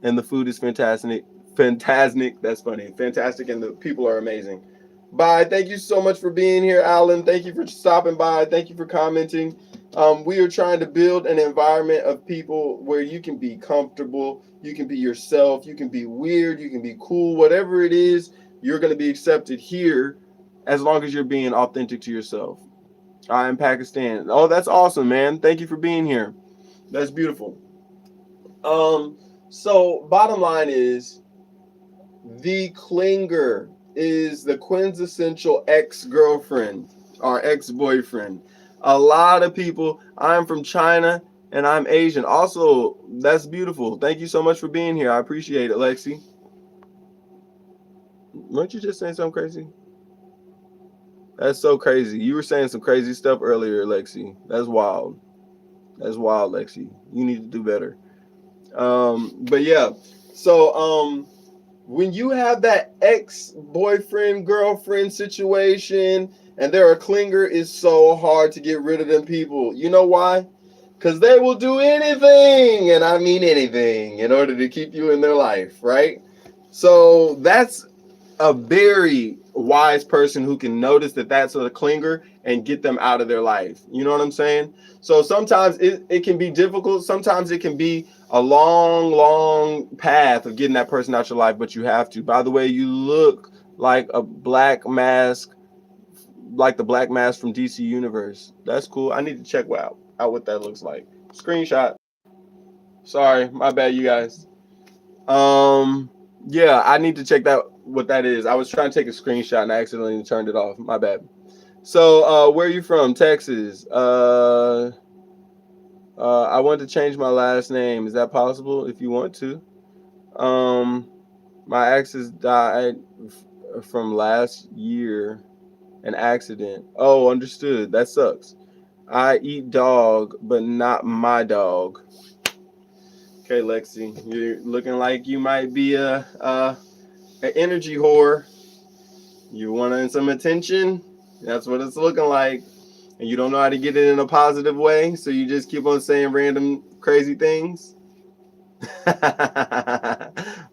And the food is fantastic. Fantastic. That's funny. Fantastic. And the people are amazing. Bye. Thank you so much for being here, Alan. Thank you for stopping by. Thank you for commenting. We are trying to build an environment of people where you can be comfortable, you can be yourself, you can be weird, you can be cool, whatever it is, you're going to be accepted here as long as you're being authentic to yourself. I'm Pakistan. Oh, that's awesome, man. Thank you for being here. That's beautiful. So bottom line is the clinger is the quintessential ex-girlfriend or ex-boyfriend. A lot of people, I'm from China and I'm Asian. Also, that's beautiful. Thank you so much for being here. I appreciate it, Lexi. Weren't you just saying something crazy? That's so crazy. You were saying some crazy stuff earlier, Lexi. That's wild. That's wild, Lexi. You need to do better. But yeah. So when you have that ex-boyfriend girlfriend situation and they're a clinger, it's so hard to get rid of them people. You know why? Because they will do anything, and I mean anything, in order to keep you in their life, right? So that's a very wise person who can notice that that's a clinger and get them out of their life. You know what I'm saying? So sometimes it can be difficult. Sometimes it can be a long, long path of getting that person out your life, but you have to. By the way, you look like a black mask, like the black mask from DC Universe. That's cool. I need to check out what that looks like. Screenshot. Sorry, my bad, you guys. Um, yeah, I need to check that what that is. I was trying to take a screenshot and I accidentally turned it off. My bad. So, where are you from? Texas. I want to change my last name. Is that possible? If you want to. Um, my exes died from last year, an accident. Oh, understood. That sucks. I eat dog, but not my dog. Okay, Lexi, you're looking like you might be an energy whore. You wanting some attention? That's what it's looking like. And you don't know how to get it in a positive way, so you just keep on saying random crazy things.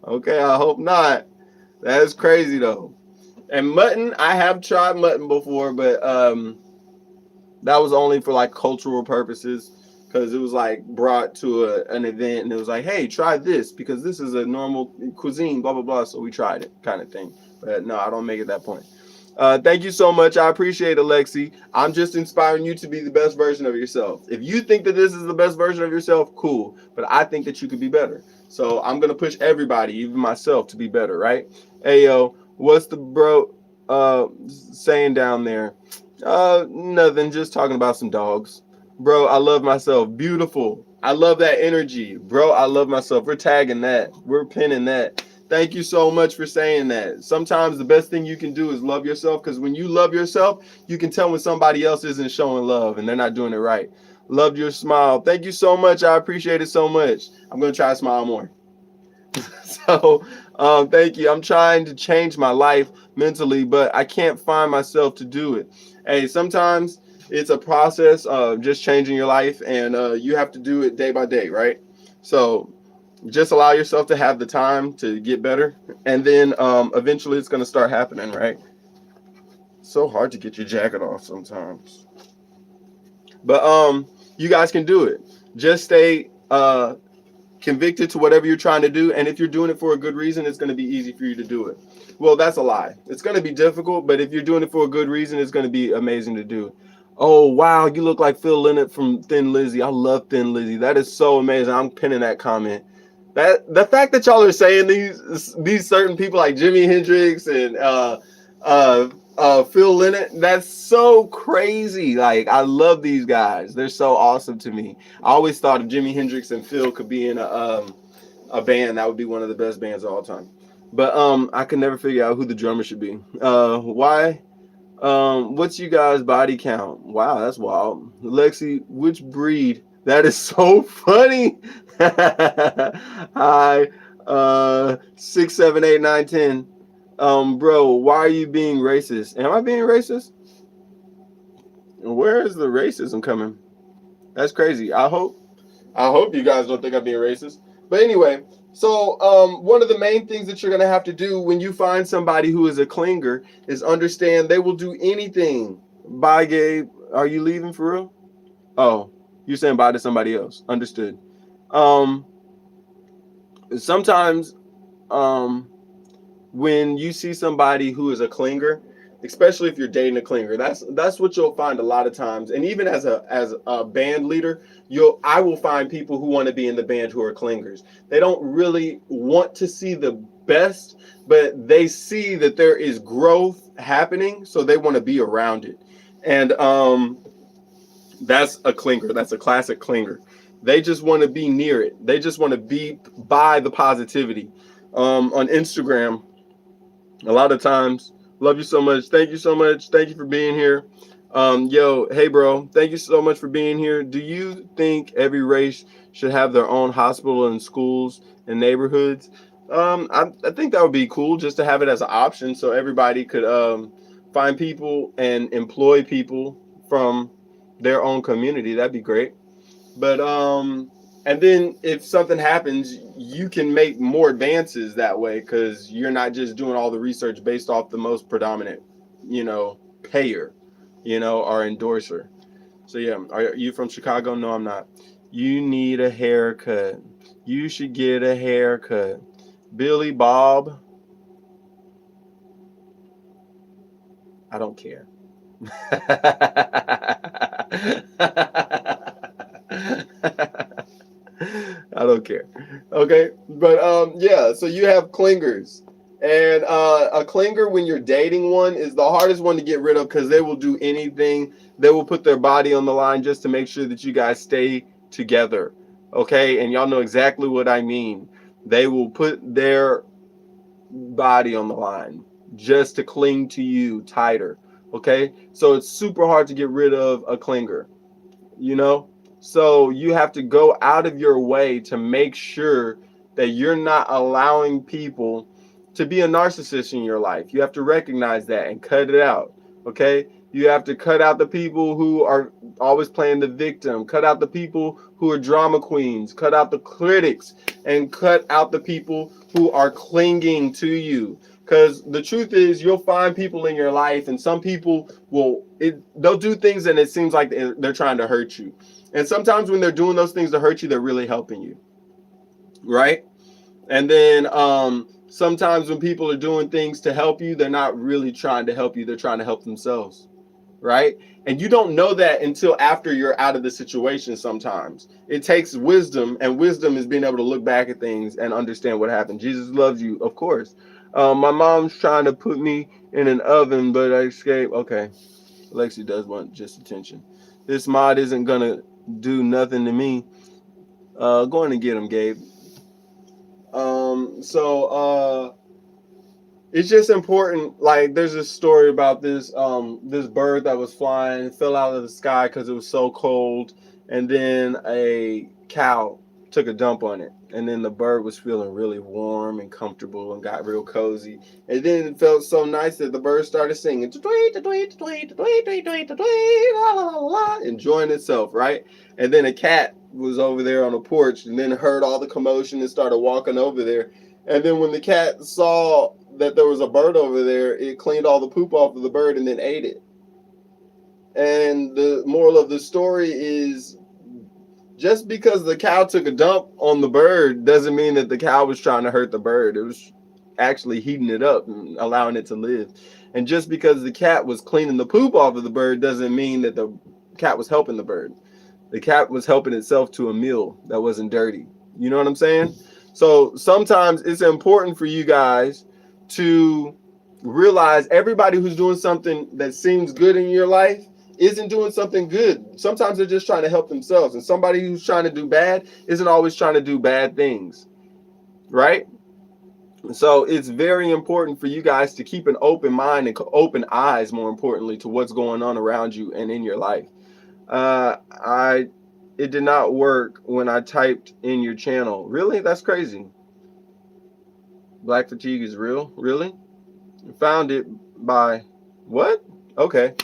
Okay, I hope not. That is crazy though. And mutton, I have tried mutton before, but that was only for like cultural purposes because it was like brought to an event and it was like, hey, try this because this is a normal cuisine, blah blah blah. So we tried it, kind of thing. But no, I don't make it that point. Thank you so much. I appreciate it, Lexi. I'm just inspiring you to be the best version of yourself. If you think that this is the best version of yourself, cool. But I think that you could be better. So I'm gonna push everybody, even myself, to be better, right? Hey yo, what's the bro saying down there? Nothing. Just talking about some dogs. Bro, I love myself. Beautiful. I love that energy. Bro, I love myself. We're tagging that. We're pinning that. Thank you so much for saying that. Sometimes the best thing you can do is love yourself because when you love yourself, you can tell when somebody else isn't showing love and they're not doing it right. Loved your smile. Thank you so much. I appreciate it so much. I'm going to try to smile more. So, thank you. I'm trying to change my life mentally, but I can't find myself to do it. Hey, sometimes it's a process of just changing your life, and you have to do it day by day, right? So, just allow yourself to have the time to get better, and then eventually it's going to start happening, right? So hard to get your jacket off sometimes, but you guys can do it. Just stay convicted to whatever you're trying to do, and if you're doing it for a good reason, it's going to be easy for you to do it. Well, that's a lie. It's going to be difficult, but if you're doing it for a good reason, it's going to be amazing to do. Oh wow, you look like Phil Lynott from Thin Lizzy. I love Thin Lizzy. That is so amazing. I'm pinning that comment. That the fact that y'all are saying these certain people like Jimi Hendrix and Phil Lynott, that's so crazy. Like I love these guys. They're so awesome to me. I always thought if Jimi Hendrix and Phil could be in a band, that would be one of the best bands of all time. But I could never figure out who the drummer should be. Why? What's you guys' body count? Wow, that's wild. Lexi, which breed? That is so funny. Hi, 6, 7, 8, 9, 10. Bro, why are you being racist? Am I being racist? Where is the racism coming? That's crazy. I hope you guys don't think I'm being racist. But anyway, so one of the main things that you're gonna have to do when you find somebody who is a clinger is understand they will do anything. Bye, Gabe. Are you leaving for real? Oh, you're saying bye to somebody else. Understood. Um, sometimes when you see somebody who is a clinger, especially if you're dating a clinger, that's what you'll find a lot of times. And even as a band leader, I will find people who want to be in the band who are clingers. They don't really want to see the best, but they see that there is growth happening, so they want to be around it. And that's a clinger. That's a classic clinger. They just want to be near it. They just want to be by the positivity. On Instagram, a lot of times Love you so much. Thank you so much. Thank you for being here. Yo, hey, bro. Thank you so much for being here. Do you think every race should have their own hospital and schools and neighborhoods? I think that would be cool just to have it as an option so everybody could find people and employ people from their own community. That'd be great. But and then if something happens, you can make more advances that way because you're not just doing all the research based off the most predominant, payer, or endorser. So yeah, are you from Chicago? No, I'm not. You need a haircut. You should get a haircut. Billy Bob, I don't care. I don't care. Okay, but yeah. So you have clingers, and a clinger when you're dating one is the hardest one to get rid of because they will do anything. They will put their body on the line just to make sure that you guys stay together. Okay, and y'all know exactly what I mean. They will put their body on the line just to cling to you tighter. Okay, so it's super hard to get rid of a clinger, you know? So you have to go out of your way to make sure that you're not allowing people to be a narcissist in your life. You have to recognize that and cut it out. Okay? You have to cut out the people who are always playing the victim, cut out the people who are drama queens, cut out the critics, and cut out the people who are clinging to you. Because the truth is, you'll find people in your life, and some people they'll do things and it seems like they're trying to hurt you. And sometimes when they're doing those things to hurt you, they're really helping you, right? And then sometimes when people are doing things to help you, they're not really trying to help you, they're trying to help themselves, right? And you don't know that until after you're out of the situation sometimes. It takes wisdom, and wisdom is being able to look back at things and understand what happened. Jesus loves you, of course. My mom's trying to put me in an oven, but I escaped. Okay, Lexi does want just attention. This mod isn't going to do nothing to me. Going to get him, Gabe. So it's just important. Like, there's this story about this bird that was flying, fell out of the sky because it was so cold, and then a cow took a dump on it, and then the bird was feeling really warm and comfortable and got real cozy, and then it felt so nice that the bird started singing, enjoying itself, right? And then a cat was over there on the porch, and then heard all the commotion and started walking over there. And then when the cat saw that there was a bird over there, it cleaned all the poop off of the bird and then ate it. And the moral of the story is, just because the cow took a dump on the bird doesn't mean that the cow was trying to hurt the bird. It was actually heating it up and allowing it to live. And just because the cat was cleaning the poop off of the bird doesn't mean that the cat was helping the bird. The cat was helping itself to a meal that wasn't dirty. You know what I'm saying? So sometimes it's important for you guys to realize everybody who's doing something that seems good in your life isn't doing something good. Sometimes they're just trying to help themselves. And somebody who's trying to do bad isn't always trying to do bad things, right? So it's very important for you guys to keep an open mind and open eyes, more importantly, to what's going on around you and in your life. I It did not work when I typed in your channel. Really? That's crazy. Black fatigue is real? Really? Found it by what? Okay.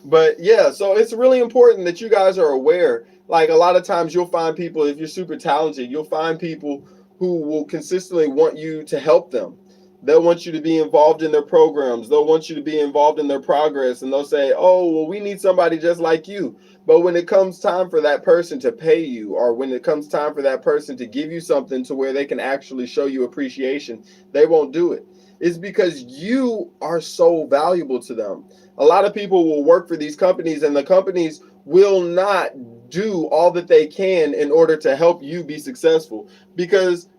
But yeah, so it's really important that you guys are aware. Like, a lot of times you'll find people, if you're super talented, you'll find people who will consistently want you to help them. They'll want you to be involved in their programs. They'll want you to be involved in their progress. And they'll say, oh, well, we need somebody just like you. But when it comes time for that person to pay you, or when it comes time for that person to give you something to where they can actually show you appreciation, they won't do it. It's because you are so valuable to them. A lot of people will work for these companies, and the companies will not do all that they can in order to help you be successful, because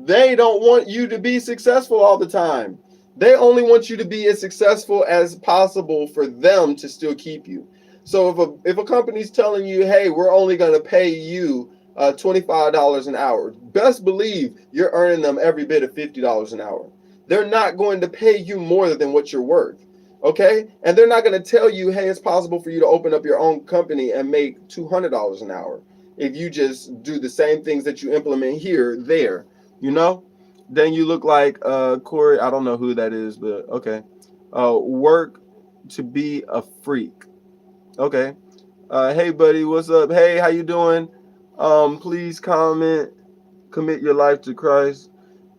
they don't want you to be successful all the time. They only want you to be as successful as possible for them to still keep you. So if a company's telling you, hey, we're only going to pay you $25 an hour, best believe you're earning them every bit of $50 an hour. They're not going to pay you more than what you're worth. Okay, and they're not going to tell you, hey, it's possible for you to open up your own company and make $200 an hour if you just do the same things that you implement here there, you know. Then you look like Corey. I don't know who that is, but okay. Work to be a freak. Okay. Hey buddy, what's up? Hey, how you doing? Please comment, commit your life to Christ.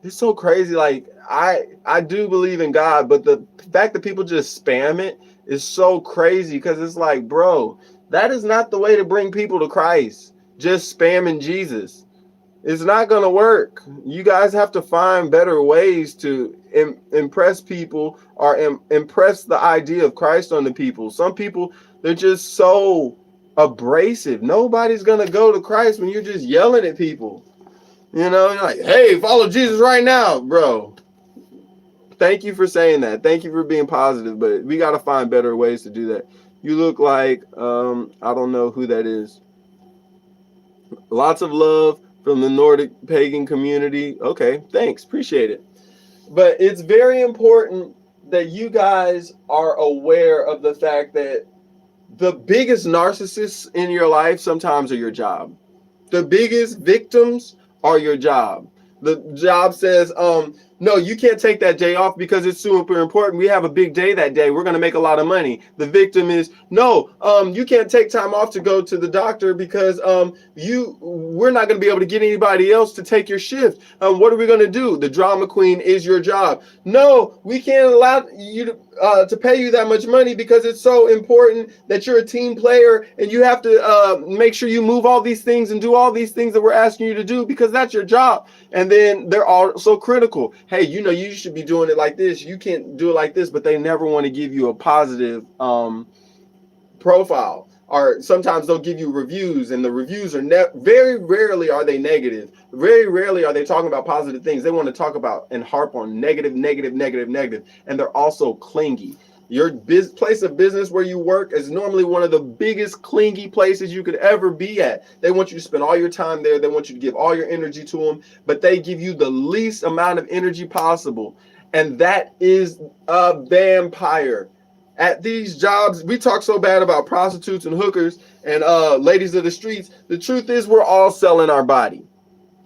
It's so crazy. Like I do believe in God, but the fact that people just spam it is so crazy because it's like, bro, that is not the way to bring people to Christ. Just spamming Jesus. It's not going to work. You guys have to find better ways to impress people or impress the idea of Christ on the people. Some people, they're just so abrasive. Nobody's going to go to Christ when you're just yelling at people. You know, you're like, hey, follow Jesus right now, bro. Thank you for saying that. Thank you for being positive, but we got to find better ways to do that. You look like, I don't know who that is. Lots of love from the Nordic pagan community. Okay, thanks. Appreciate it. But it's very important that you guys are aware of the fact that the biggest narcissists in your life sometimes are your job. The biggest victims are your job. The job says, no, you can't take that day off because it's super important. We have a big day that day. We're going to make a lot of money. The victim is, no, you can't take time off to go to the doctor because we're not going to be able to get anybody else to take your shift. What are we going to do? The drama queen is your job. No, we can't allow you to pay you that much money because it's so important that you're a team player and you have to make sure you move all these things and do all these things that we're asking you to do because that's your job. And then they're all so critical. Hey, you know, you should be doing it like this. You can't do it like this, but they never want to give you a positive profile. Or sometimes they'll give you reviews, and the reviews are very rarely are they negative. Very rarely are they talking about positive things. They want to talk about and harp on negative, negative, negative, negative. And they're also clingy. Your place of business where you work is normally one of the biggest clingy places you could ever be at. They want you to spend all your time there. They want you to give all your energy to them, but they give you the least amount of energy possible. And that is a vampire. At these jobs, we talk so bad about prostitutes and hookers and ladies of the streets. The truth is we're all selling our body.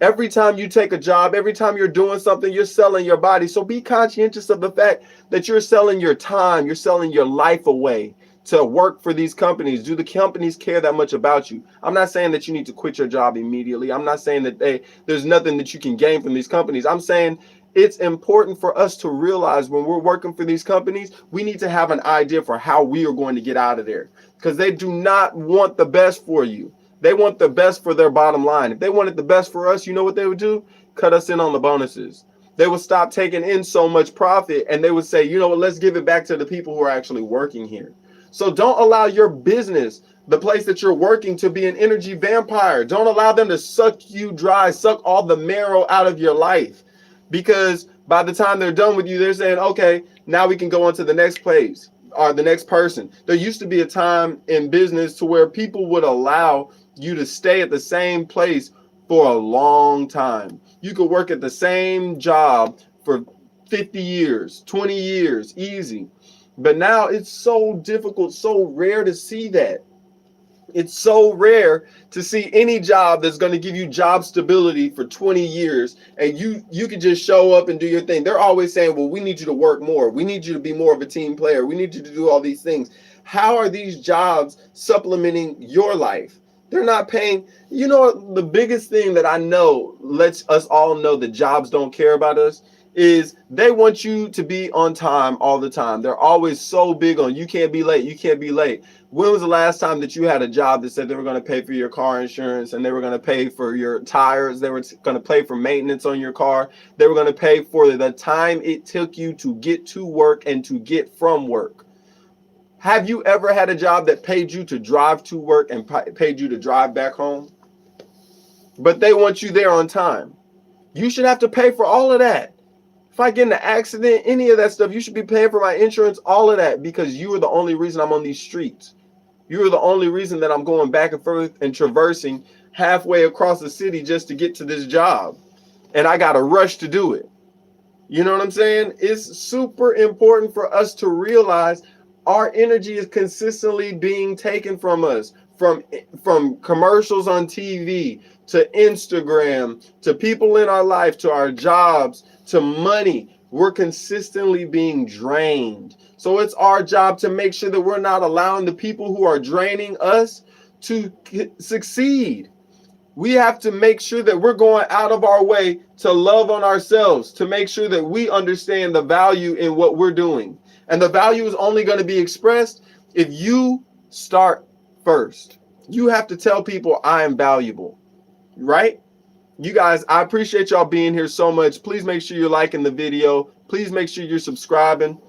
Every time you take a job, every time you're doing something, you're selling your body. So be conscientious of the fact that you're selling your time, you're selling your life away to work for these companies. Do the companies care that much about you? I'm not saying that you need to quit your job immediately. I'm not saying that there's nothing that you can gain from these companies. I'm saying it's important for us to realize when we're working for these companies, we need to have an idea for how we are going to get out of there because they do not want the best for you. They want the best for their bottom line. If they wanted the best for us, you know what they would do? Cut us in on the bonuses. They would stop taking in so much profit and they would say, you know what, let's give it back to the people who are actually working here. So don't allow your business, the place that you're working, to be an energy vampire. Don't allow them to suck you dry, suck all the marrow out of your life. Because by the time they're done with you, they're saying, okay, now we can go on to the next place or the next person. There used to be a time in business to where people would allow you to stay at the same place for a long time. You could work at the same job for 50 years, 20 years, easy. But now it's so difficult, so rare to see that. It's so rare to see any job that's going to give you job stability for 20 years and you can just show up and do your thing. They're always saying, well, we need you to work more. We need you to be more of a team player. We need you to do all these things. How are these jobs supplementing your life? They're not paying. You know, the biggest thing that I know lets us all know that jobs don't care about us is they want you to be on time all the time. They're always so big on you can't be late. You can't be late. When was the last time that you had a job that said they were going to pay for your car insurance and they were going to pay for your tires? They were going to pay for maintenance on your car. They were going to pay for the time it took you to get to work and to get from work. Have you ever had a job that paid you to drive to work and paid you to drive back home? But they want you there on time. You should have to pay for all of that. If I get in an accident, any of that stuff, you should be paying for my insurance, all of that, because you are the only reason I'm on these streets. You are the only reason that I'm going back and forth and traversing halfway across the city just to get to this job. And I got to rush to do it. You know what I'm saying? It's super important for us to realize our energy is consistently being taken from us, from commercials on TV to Instagram to people in our life to our jobs to money. We're consistently being drained. So it's our job to make sure that we're not allowing the people who are draining us to succeed. We have to make sure that we're going out of our way to love on ourselves, to make sure that we understand the value in what we're doing. And the value is only going to be expressed if you start first. You have to tell people I am valuable, right? You guys, I appreciate y'all being here so much. Please make sure you're liking the video. Please make sure you're subscribing.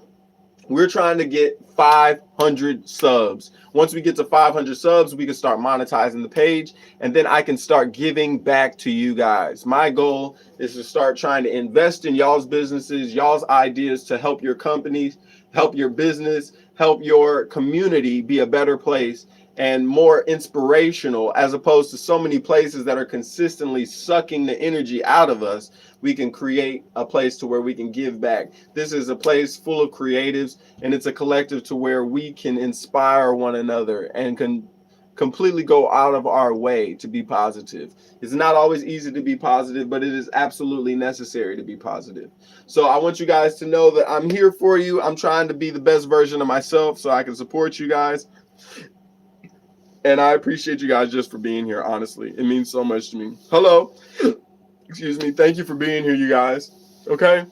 We're trying to get 500 subs. Once we get to 500 subs, we can start monetizing the page, and then I can start giving back to you guys. My goal is to start trying to invest in y'all's businesses, y'all's ideas to help your companies, help your business, help your community be a better place and more inspirational, as opposed to so many places that are consistently sucking the energy out of us. We can create a place to where we can give back. This is a place full of creatives, and it's a collective to where we can inspire one another and can completely go out of our way to be positive. It's not always easy to be positive, but it is absolutely necessary to be positive. So I want you guys to know that I'm here for you. I'm trying to be the best version of myself so I can support you guys. And I appreciate you guys just for being here, honestly. It means so much to me. Hello. Excuse me. Thank you for being here, you guys. Okay?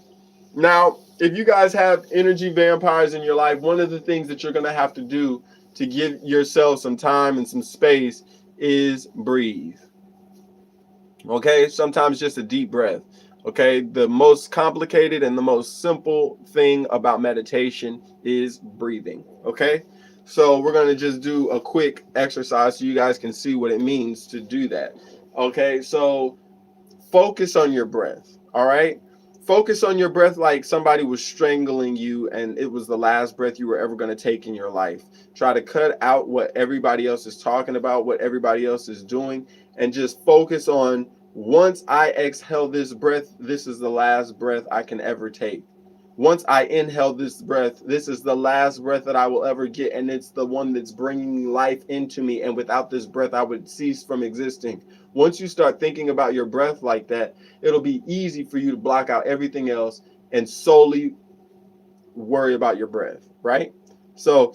Now, if you guys have energy vampires in your life, one of the things that you're going to have to do to give yourself some time and some space is breathe. Okay? Sometimes just a deep breath. Okay? The most complicated and the most simple thing about meditation is breathing. Okay? So we're going to just do a quick exercise so you guys can see what it means to do that. Okay? So focus on your breath. All right? Focus on your breath like somebody was strangling you and it was the last breath you were ever going to take in your life. Try to cut out what everybody else is talking about, what everybody else is doing, and just focus on, once I exhale this breath, this is the last breath I can ever take. Once I inhale this breath, this is the last breath that I will ever get, and it's the one that's bringing life into me, and without this breath, I would cease from existing. Once you start thinking about your breath like that, it'll be easy for you to block out everything else and solely worry about your breath, right? So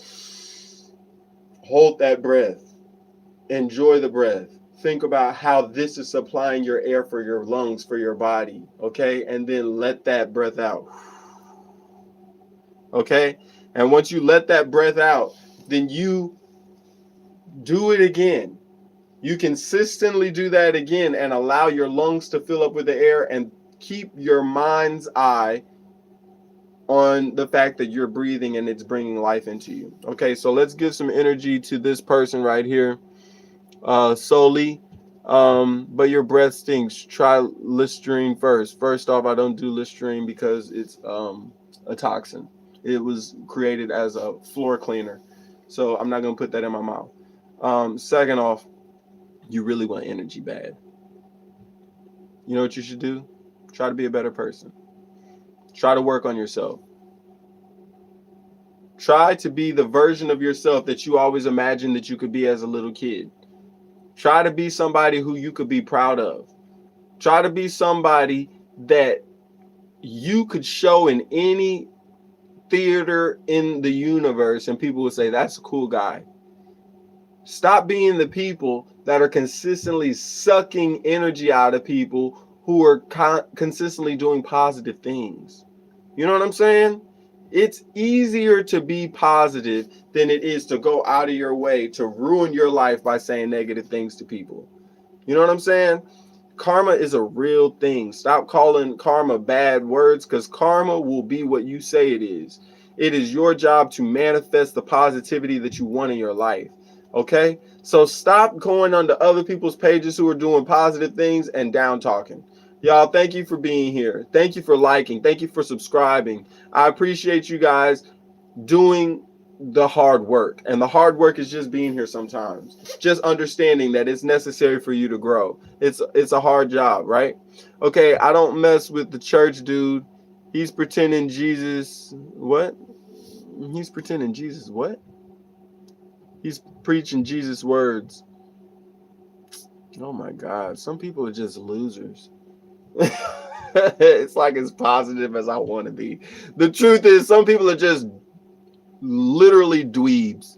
hold that breath. Enjoy the breath. Think about how this is supplying your air for your lungs, for your body, okay? And then let that breath out. Okay? And once you let that breath out, then you do it again. You consistently do that again and allow your lungs to fill up with the air, and keep your mind's eye on the fact that you're breathing and it's bringing life into you. Okay, so let's give some energy to this person right here. Solely. But your breath stinks. Try Listerine first. First off, I don't do Listerine because it's a toxin. It was created as a floor cleaner, so I'm not going to put that in my mouth. Second off, you really want energy bad. You know what you should do? Try to be a better person. Try to work on yourself. Try to be the version of yourself that you always imagined that you could be as a little kid. Try to be somebody who you could be proud of. Try to be somebody that you could show in any theater in the universe and people would say, that's a cool guy. Stop being the people that are consistently sucking energy out of people who are consistently doing positive things. You know what I'm saying? It's easier to be positive than it is to go out of your way to ruin your life by saying negative things to people. You know what I'm saying? Karma is a real thing. Stop calling karma bad words, because karma will be what you say it is. It is your job to manifest the positivity that you want in your life. Okay? So stop going onto other people's pages who are doing positive things and down talking. Y'all, thank you for being here. Thank you for liking. Thank you for subscribing. I appreciate you guys doing the hard work, and the hard work is just being here sometimes, just understanding that it's necessary for you to grow. It's a hard job, right? Okay, I don't mess with the church dude. He's pretending Jesus what? He's pretending Jesus what? He's preaching Jesus words. Oh my God. Some people are just losers. It's like as positive as I want to be. The truth is, some people are just literally dweebs.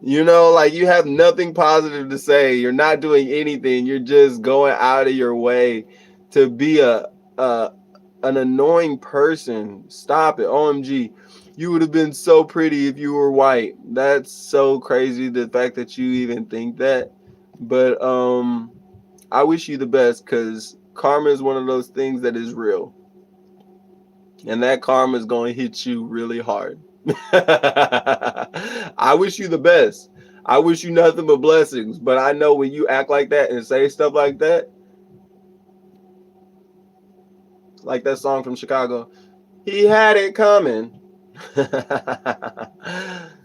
You know, like you have nothing positive to say. You're not doing anything. You're just going out of your way to be a an annoying person. Stop it. OMG. You would have been so pretty if you were white. That's so crazy, the fact that you even think that. But I wish you the best, because karma is one of those things that is real. And that karma is going to hit you really hard. I wish you the best. I wish you nothing but blessings. But I know when you act like that and say stuff like that song from Chicago, he had it coming.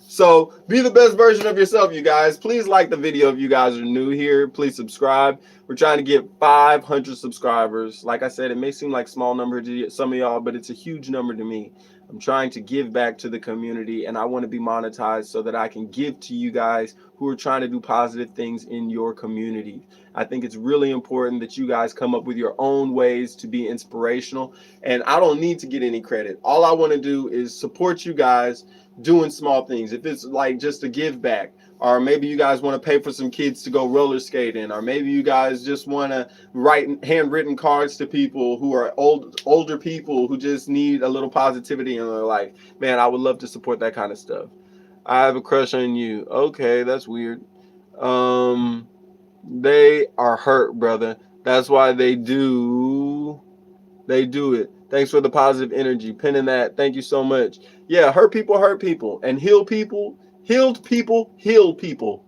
So be the best version of yourself, you guys. Please like the video if you guys are new here. Please subscribe. We're trying to get 500 subscribers. Like I said, it may seem like a small number to some of y'all, but it's a huge number to me. I'm trying to give back to the community, and I want to be monetized so that I can give to you guys who are trying to do positive things in your community. I think it's really important that you guys come up with your own ways to be inspirational, and I don't need to get any credit. All I want to do is support you guys doing small things. If it's like just a give back, or maybe you guys want to pay for some kids to go roller skating, or maybe you guys just want to write handwritten cards to people who are older people who just need a little positivity in their life. Man, I would love to support that kind of stuff. I have a crush on you. Okay, that's weird. Um, they are hurt, brother. That's why they do it. Thanks for the positive energy. Pinning that. Thank you so much. Yeah, hurt people, and heal people, healed people, heal people.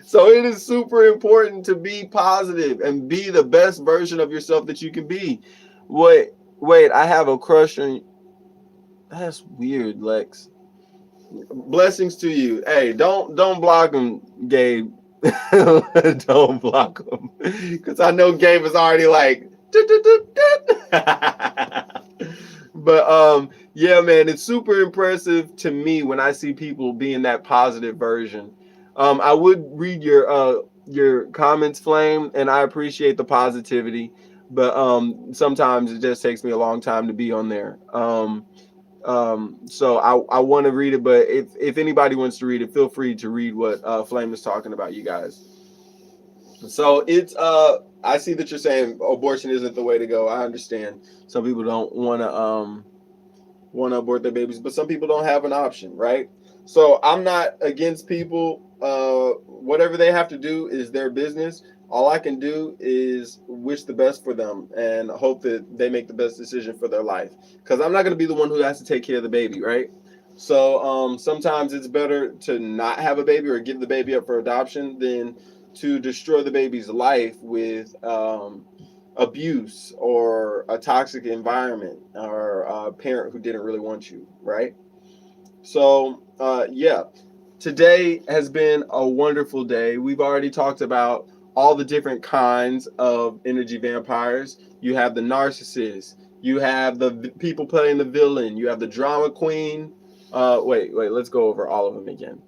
So it is super important to be positive and be the best version of yourself that you can be. Wait, wait, I have a crush on. That's weird, Lex. Blessings to you. Hey, don't block him, Gabe. Don't block him, because I know Gabe is already like. But yeah, man, it's super impressive to me when I see people being that positive version. I would read your comments, Flame, and I appreciate the positivity, but sometimes it just takes me a long time to be on there. So I want to read it, but if anybody wants to read it, feel free to read what Flame is talking about, you guys. So it's I see that you're saying abortion isn't the way to go. I understand. Some people don't want to abort their babies, but some people don't have an option, right? So I'm not against people. Whatever they have to do is their business. All I can do is wish the best for them and hope that they make the best decision for their life. Because I'm not going to be the one who has to take care of the baby, right? So sometimes it's better to not have a baby or give the baby up for adoption than to destroy the baby's life with abuse or a toxic environment or a parent who didn't really want you, right? So, yeah, today has been a wonderful day. We've already talked about all the different kinds of energy vampires. You have the narcissist, you have the people playing the villain, you have the drama queen. Wait, let's go over all of them again.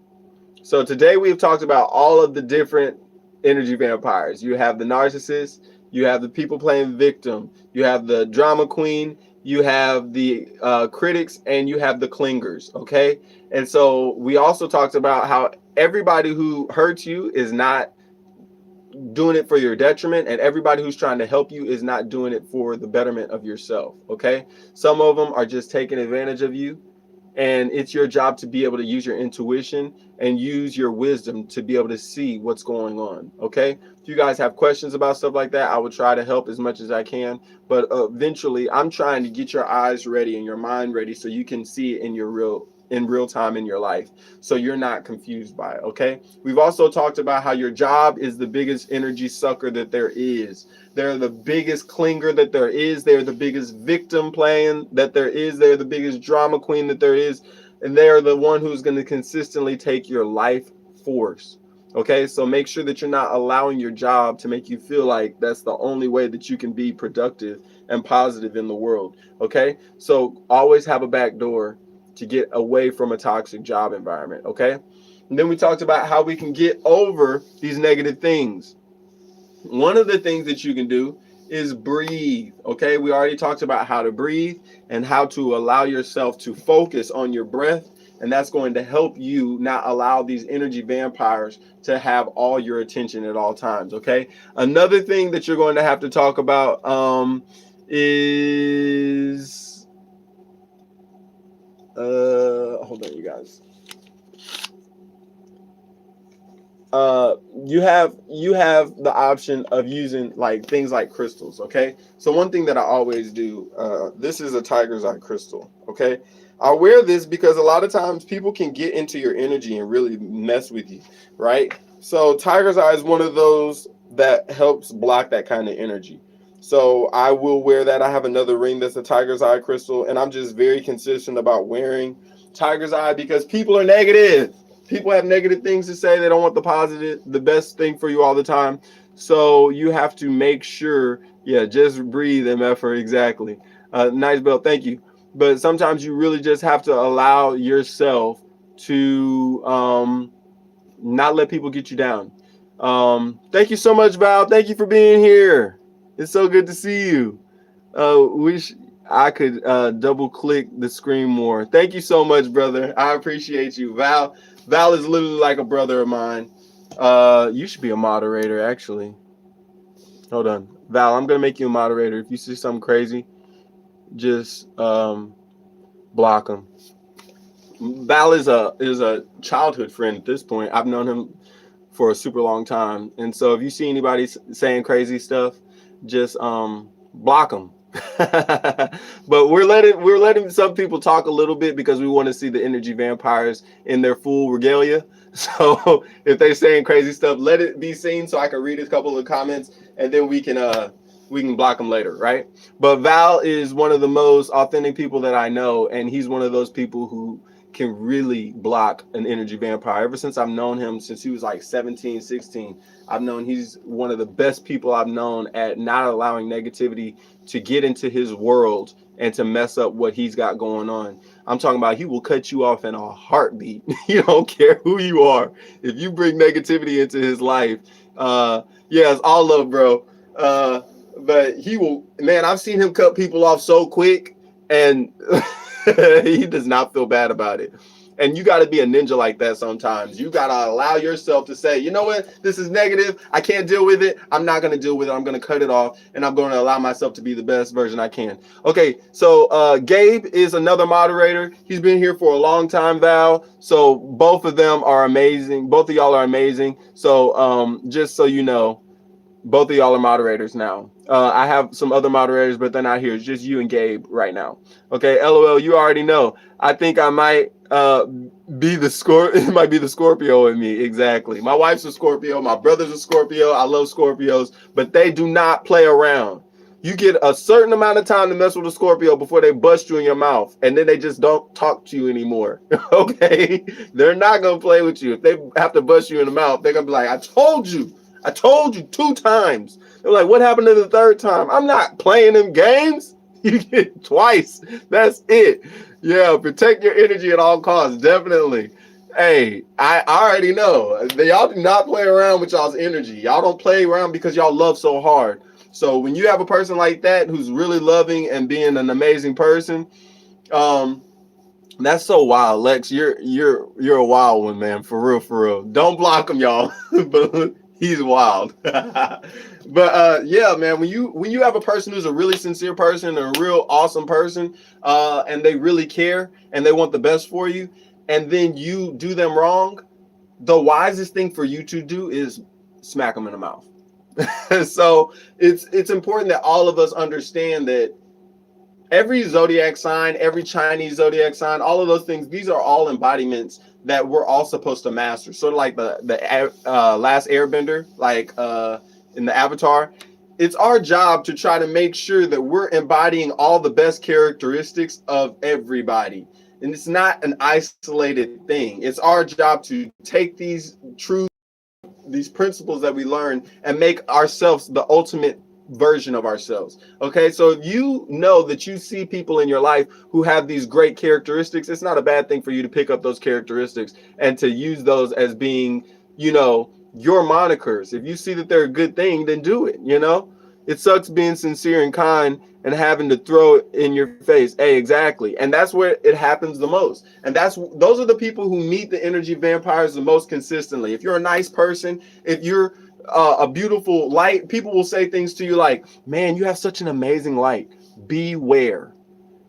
So today we've talked about all of the different energy vampires. You have the narcissist, you have the people playing victim, you have the drama queen, you have the critics, and you have the clingers. Okay, and so we also talked about how everybody who hurts you is not doing it for your detriment, and everybody who's trying to help you is not doing it for the betterment of yourself. Okay, some of them are just taking advantage of you, and it's your job to be able to use your intuition and use your wisdom to be able to see what's going on. Okay, if you guys have questions about stuff like that, I will try to help as much as I can, but eventually I'm trying to get your eyes ready and your mind ready so you can see it in real time in your life, so you're not confused by it. Okay, we've also talked about how your job is the biggest energy sucker that there is. They're the biggest clinger that there is. They're the biggest victim playing that there is. They're the biggest drama queen that there is. And they are the one who's going to consistently take your life force. Okay, so make sure that you're not allowing your job to make you feel like that's the only way that you can be productive and positive in the world. Okay, so always have a back door to get away from a toxic job environment. Okay, and then we talked about how we can get over these negative things. One of the things that you can do is breathe. Okay, we already talked about how to breathe and how to allow yourself to focus on your breath, and that's going to help you not allow these energy vampires to have all your attention at all times. Okay, another thing that you're going to have to talk about is hold on, you guys. You have the option of using like things like crystals. Okay, so one thing that I always do, this is a tiger's eye crystal. Okay, I wear this because a lot of times people can get into your energy and really mess with you, right? So tiger's eye is one of those that helps block that kind of energy. So I will wear that. I have another ring that's a tiger's eye crystal, and I'm just very consistent about wearing tiger's eye because people are negative. People have negative things to say. They don't want the positive, the best thing for you all the time. So you have to make sure, yeah, just breathe, MFR, exactly. Nice belt, thank you. But sometimes you really just have to allow yourself to not let people get you down. Thank you so much, Val. Thank you for being here. It's so good to see you. Wish I could double click the screen more. Thank you so much, brother. I appreciate you. Val is literally like a brother of mine. You should be a moderator, actually. Hold on. Val, I'm gonna make you a moderator. If you see something crazy, just block him. Val is a childhood friend at this point. I've known him for a super long time, and so if you see anybody saying crazy stuff, just block them. But we're letting some people talk a little bit because we want to see the energy vampires in their full regalia. So if they're saying crazy stuff, let it be seen so I can read a couple of comments, and then we can block them later, right? But Val is one of the most authentic people that I know, and he's one of those people who can really block an energy vampire. Ever since I've known him, since he was like 17, 16, I've known he's one of the best people I've known at not allowing negativity to get into his world and to mess up what he's got going on. I'm talking about he will cut you off in a heartbeat. You don't care who you are. If you bring negativity into his life, yeah, it's all love, bro. But he will, man, I've seen him cut people off so quick, and he does not feel bad about it. And you got to be a ninja like that sometimes. You got to allow yourself to say, you know what, this is negative. I can't deal with it. I'm not going to deal with it. I'm going to cut it off, and I'm going to allow myself to be the best version I can. Okay, so Gabe is another moderator. He's been here for a long time, Val. So both of them are amazing. Both of y'all are amazing. So just so you know, both of y'all are moderators now. I have some other moderators, but they're not here. It's just you and Gabe right now. Okay, LOL, you already know. I think I might be the it might be the Scorpio in me. Exactly. My wife's a Scorpio. My brother's a Scorpio. I love Scorpios, but they do not play around. You get a certain amount of time to mess with a Scorpio before they bust you in your mouth, and then they just don't talk to you anymore. Okay? They're not going to play with you. If they have to bust you in the mouth, they're going to be like, I told you 2 times. They're like, what happened to the third time? I'm not playing them games. You get twice. That's it. Yeah, protect your energy at all costs. Definitely. Hey, I already know. Y'all do not play around with y'all's energy. Y'all don't play around because y'all love so hard. So when you have a person like that who's really loving and being an amazing person, that's so wild, Lex. You're a wild one, man. For real, for real. Don't block him, y'all. But he's wild. But yeah, man. When you have a person who's a really sincere person, a real awesome person, and they really care and they want the best for you, and then you do them wrong, the wisest thing for you to do is smack them in the mouth. So it's important that all of us understand that every zodiac sign, every Chinese zodiac sign, all of those things, these are all embodiments that we're all supposed to master. Sort of like the last Airbender, like in the Avatar. It's our job to try to make sure that we're embodying all the best characteristics of everybody. And it's not an isolated thing. It's our job to take these truths, these principles that we learn, and make ourselves the ultimate version of ourselves. Okay, so if you know that you see people in your life who have these great characteristics, it's not a bad thing for you to pick up those characteristics and to use those as being, your monikers. If you see that they're a good thing, then do it. It sucks being sincere and kind and having to throw it in your face. Hey, exactly. And that's where it happens the most. And those are the people who meet the energy vampires the most consistently. If you're a nice person, if you're a beautiful light, people will say things to you like, man, you have such an amazing light. Beware.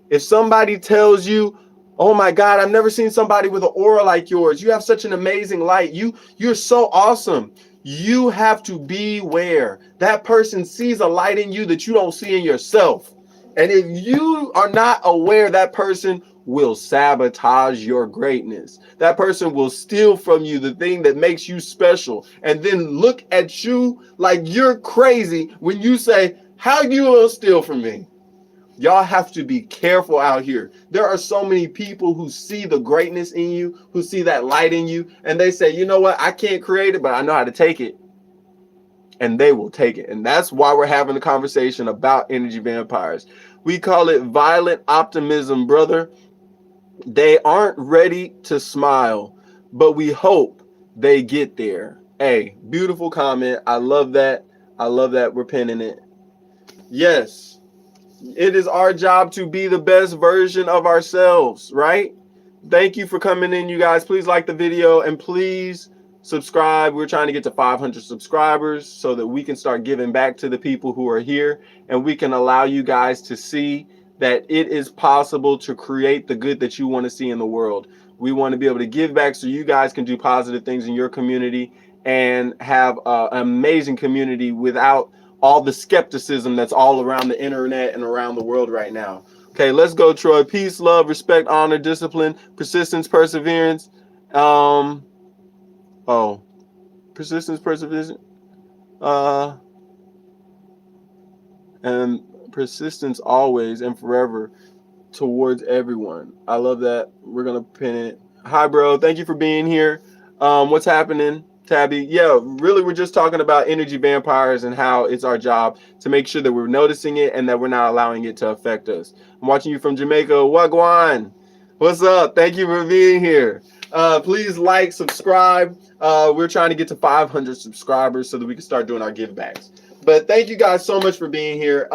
If somebody tells you, oh my God, I've never seen somebody with an aura like yours. You have such an amazing light. You're so awesome. You have to beware. That person sees a light in you that you don't see in yourself. And if you are not aware, that person will sabotage your greatness. That person will steal from you the thing that makes you special and then look at you like you're crazy when you say, how you will steal from me? Y'all have to be careful out here. There are so many people who see the greatness in you, who see that light in you, and they say, you know what? I can't create it, but I know how to take it. And they will take it. And that's why we're having a conversation about energy vampires. We call it violent optimism, brother. They aren't ready to smile, but we hope they get there. Hey, beautiful comment. I love that. I love that we're pinning it. Yes. It is our job to be the best version of ourselves, right? Thank you for coming in, you guys. Please like the video and please subscribe. We're trying to get to 500 subscribers so that we can start giving back to the people who are here and we can allow you guys to see that it is possible to create the good that you want to see in the world. We want to be able to give back so you guys can do positive things in your community and have an amazing community without all the skepticism that's all around the internet and around the world right now. Okay, let's go, Troy. Peace, love, respect, honor, discipline, persistence, perseverance. Persistence, perseverance, and persistence always and forever towards everyone. I love that. We're gonna pin it. Hi, bro. Thank you for being here. What's happening? Tabby, yeah, really, we're just talking about energy vampires and how it's our job to make sure that we're noticing it and that we're not allowing it to affect us. I'm watching you from Jamaica. Wagwan. What's up? Thank you for being here. Please like, subscribe. We're trying to get to 500 subscribers so that we can start doing our give backs. But thank you guys so much for being here.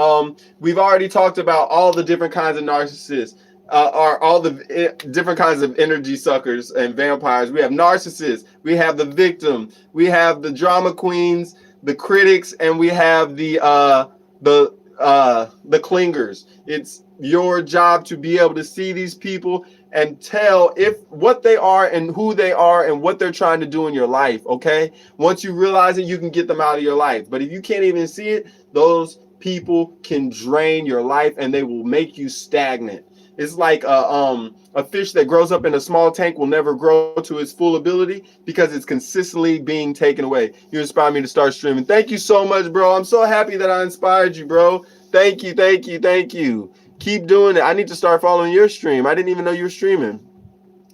We've already talked about all the different kinds of narcissists. Are all the different kinds of energy suckers and vampires. We have narcissists, we have the victim, we have the drama queens, the critics, and we have the clingers. It's your job to be able to see these people and tell if what they are and who they are and what they're trying to do in your life. Okay, once you realize it, you can get them out of your life. But if you can't even see it, those people can drain your life and they will make you stagnant. It's like a fish that grows up in a small tank will never grow to its full ability because it's consistently being taken away. You inspired me to start streaming. Thank you so much, bro. I'm so happy that I inspired you, bro. Thank you, thank you, thank you. Keep doing it. I need to start following your stream. I didn't even know you were streaming.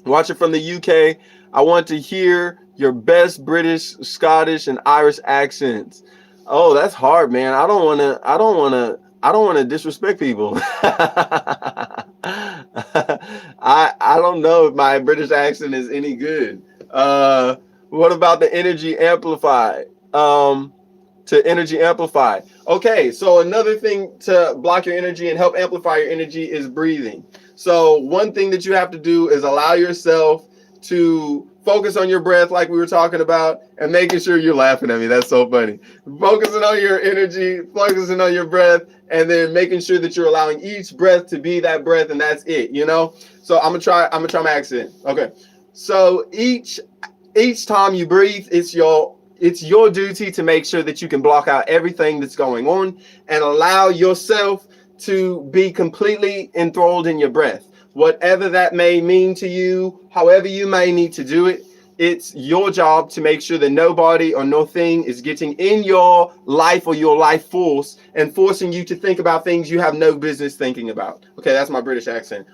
Watch it from the UK. I want to hear your best British, Scottish, and Irish accents. Oh, that's hard, man. I don't want to disrespect people. I don't know if my British accent is any good. What about the energy amplified? To energy amplify. Okay, so another thing to block your energy and help amplify your energy is breathing. So one thing that you have to do is allow yourself to focus on your breath like we were talking about and making sure you're laughing at me. That's so funny. Focusing on your energy, focusing on your breath, and then making sure that you're allowing each breath to be that breath and that's it, you know? So I'm gonna try my accent. Okay. So each time you breathe, it's your duty to make sure that you can block out everything that's going on and allow yourself to be completely enthralled in your breath. Whatever that may mean to you, however you may need to do it, it's your job to make sure that nobody or no thing is getting in your life or your life force and forcing you to think about things you have no business thinking about. Okay, that's my British accent.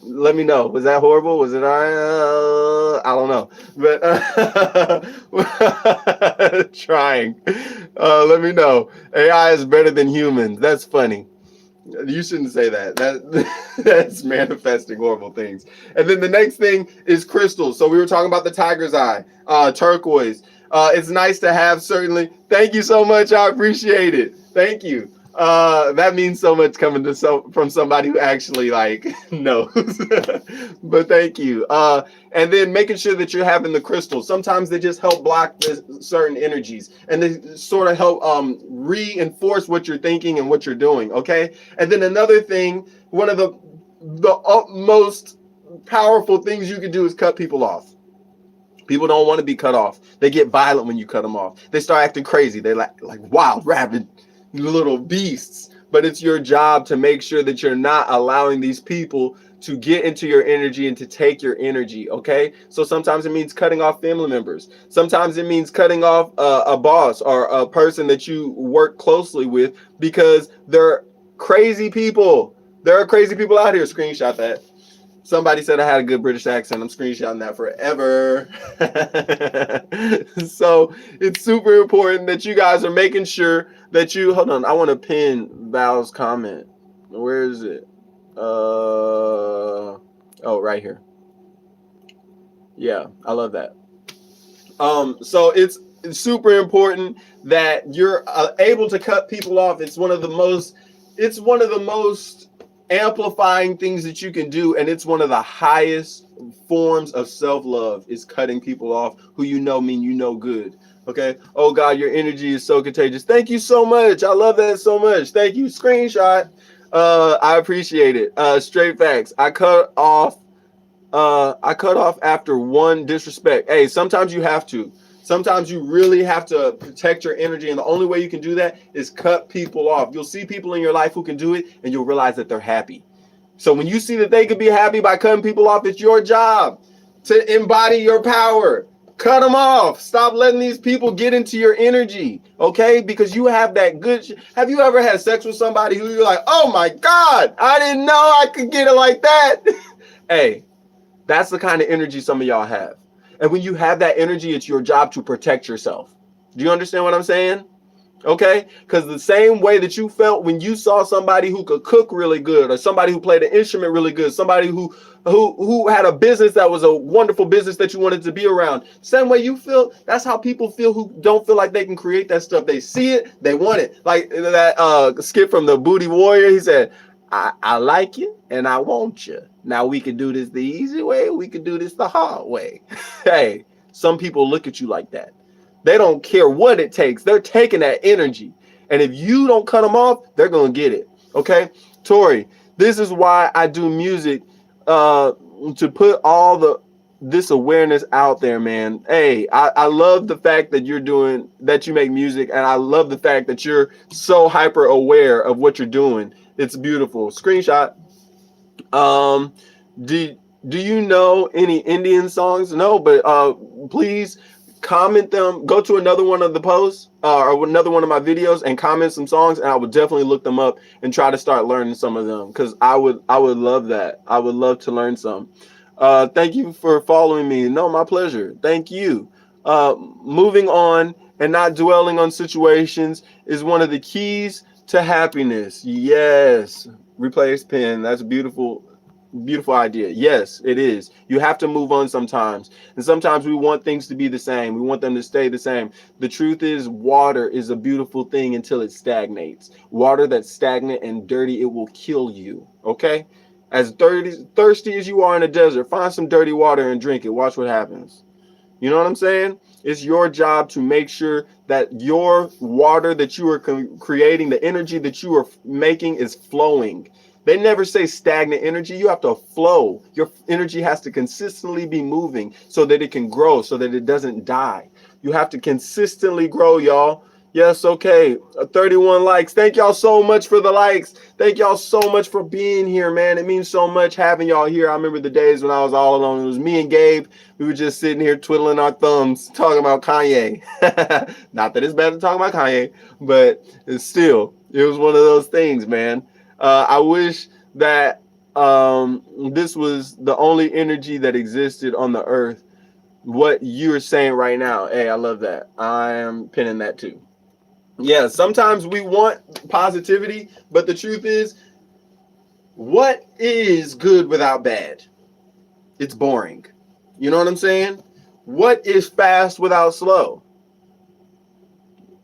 Let me know. Was that horrible? Was it all right? don't know, but trying. Let me know. AI is better than humans. That's funny. You shouldn't say that. That's manifesting horrible things. And then the next thing is crystals. So we were talking about the tiger's eye, turquoise. It's nice to have, certainly. Thank you so much. I appreciate it. Thank you. That means so much coming from somebody who actually like knows. But thank you. And then making sure that you're having the crystals. Sometimes they just help block certain energies, and they sort of help reinforce what you're thinking and what you're doing. Okay. And then another thing, one of the most powerful things you can do is cut people off. People don't want to be cut off. They get violent when you cut them off. They start acting crazy. They like wild, rabid little beasts. But it's your job to make sure that you're not allowing these people to get into your energy and to take your energy. Okay. So sometimes it means cutting off family members. Sometimes it means cutting off a boss or a person that you work closely with, because they're crazy people. There are crazy people out here. Screenshot that. Somebody said I had a good British accent. I'm screenshotting that forever. So it's super important that you guys are making sure that you, hold on, I want to pin Val's comment. Where is it? Oh, right here. Yeah, I love that. So it's super important that you're able to cut people off. It's one of the most amplifying things that you can do, and it's one of the highest forms of self-love is cutting people off who mean good. Okay. Oh God, your energy is so contagious. Thank you so much. I love that so much. Thank you. Screenshot. I appreciate it. Straight facts. I cut off after one disrespect. Hey, sometimes you have to. Sometimes you really have to protect your energy, and the only way you can do that is cut people off. You'll see people in your life who can do it, and you'll realize that they're happy. So when you see that they could be happy by cutting people off, it's your job to embody your power. Cut them off. Stop letting these people get into your energy, okay? Because you have that good. Have you ever had sex with somebody who you're like, oh my God, I didn't know I could get it like that? Hey, that's the kind of energy some of y'all have. And when you have that energy, it's your job to protect yourself. Do you understand what I'm saying? Okay? Because the same way that you felt when you saw somebody who could cook really good, or somebody who played an instrument really good, somebody who had a business that was a wonderful business that you wanted to be around. Same way you feel, that's how people feel who don't feel like they can create that stuff. They see it, they want it. Like that skit from the Booty Warrior, he said, I like you and I want you. Now we can do this the easy way, we can do this the hard way. Hey, some people look at you like that. They don't care what it takes. They're taking that energy. And if you don't cut them off, they're going to get it. Okay? Tori, this is why I do music, to put all this awareness out there, man. Hey, I love the fact that you make music, and I love the fact that you're so hyper aware of what you're doing. It's beautiful. Screenshot. Do you know any Indian songs? No, but please comment them. Go to another one of the posts or another one of my videos and comment some songs, and I would definitely look them up and try to start learning some of them, because I would love that. I would love to learn some. Thank you for following me. No, my pleasure. Thank you. Moving on and not dwelling on situations is one of the keys to happiness. Yes. Replace pen. That's beautiful. Beautiful idea. Yes, it is. You have to move on sometimes. And sometimes we want things to be the same. We want them to stay the same. The truth is, water is a beautiful thing until it stagnates. Water that's stagnant and dirty, it will kill you. Okay? As thirsty as you are in a desert, find some dirty water and drink it. Watch what happens. You know what I'm saying? It's your job to make sure that your water that you are creating, the energy that you are making, is flowing. They never say stagnant energy. You have to flow. Your energy has to consistently be moving so that it can grow, so that it doesn't die. You have to consistently grow, y'all. Yes, okay. 31 likes. Thank y'all so much for the likes. Thank y'all so much for being here, man. It means so much having y'all here. I remember the days when I was all alone. It was me and Gabe. We were just sitting here twiddling our thumbs, talking about Kanye. Not that it's bad to talk about Kanye, but it's still, it was one of those things, man. I wish that this was the only energy that existed on the earth. what you're saying right now. Hey, I love that. I am pinning that too. Yeah, sometimes we want positivity, but the truth is, what is good without bad? It's boring. You know what I'm saying? What is fast without slow?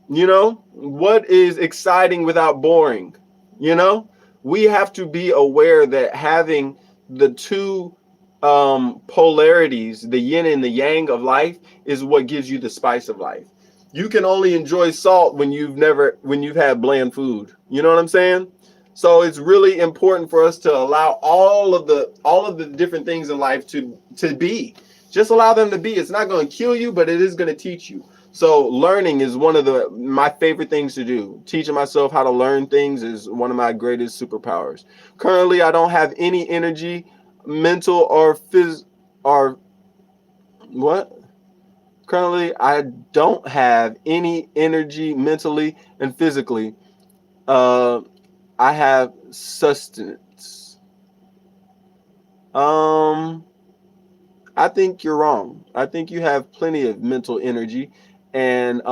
You know, what is exciting without boring? You know, we have to be aware that having the two polarities, the yin and the yang of life, is what gives you the spice of life. You can only enjoy salt when you've had bland food. You know what I'm saying? So it's really important for us to allow all of the different things in life to be. Just allow them to be. It's not going to kill you, but it is going to teach you. So learning is one of my favorite things to do. Teaching myself how to learn things is one of my greatest superpowers. Currently, I don't have any energy, mental or what? Currently, I don't have any energy mentally and physically. Uh, I have sustenance. Um, I think you're wrong. I think you have plenty of mental energy and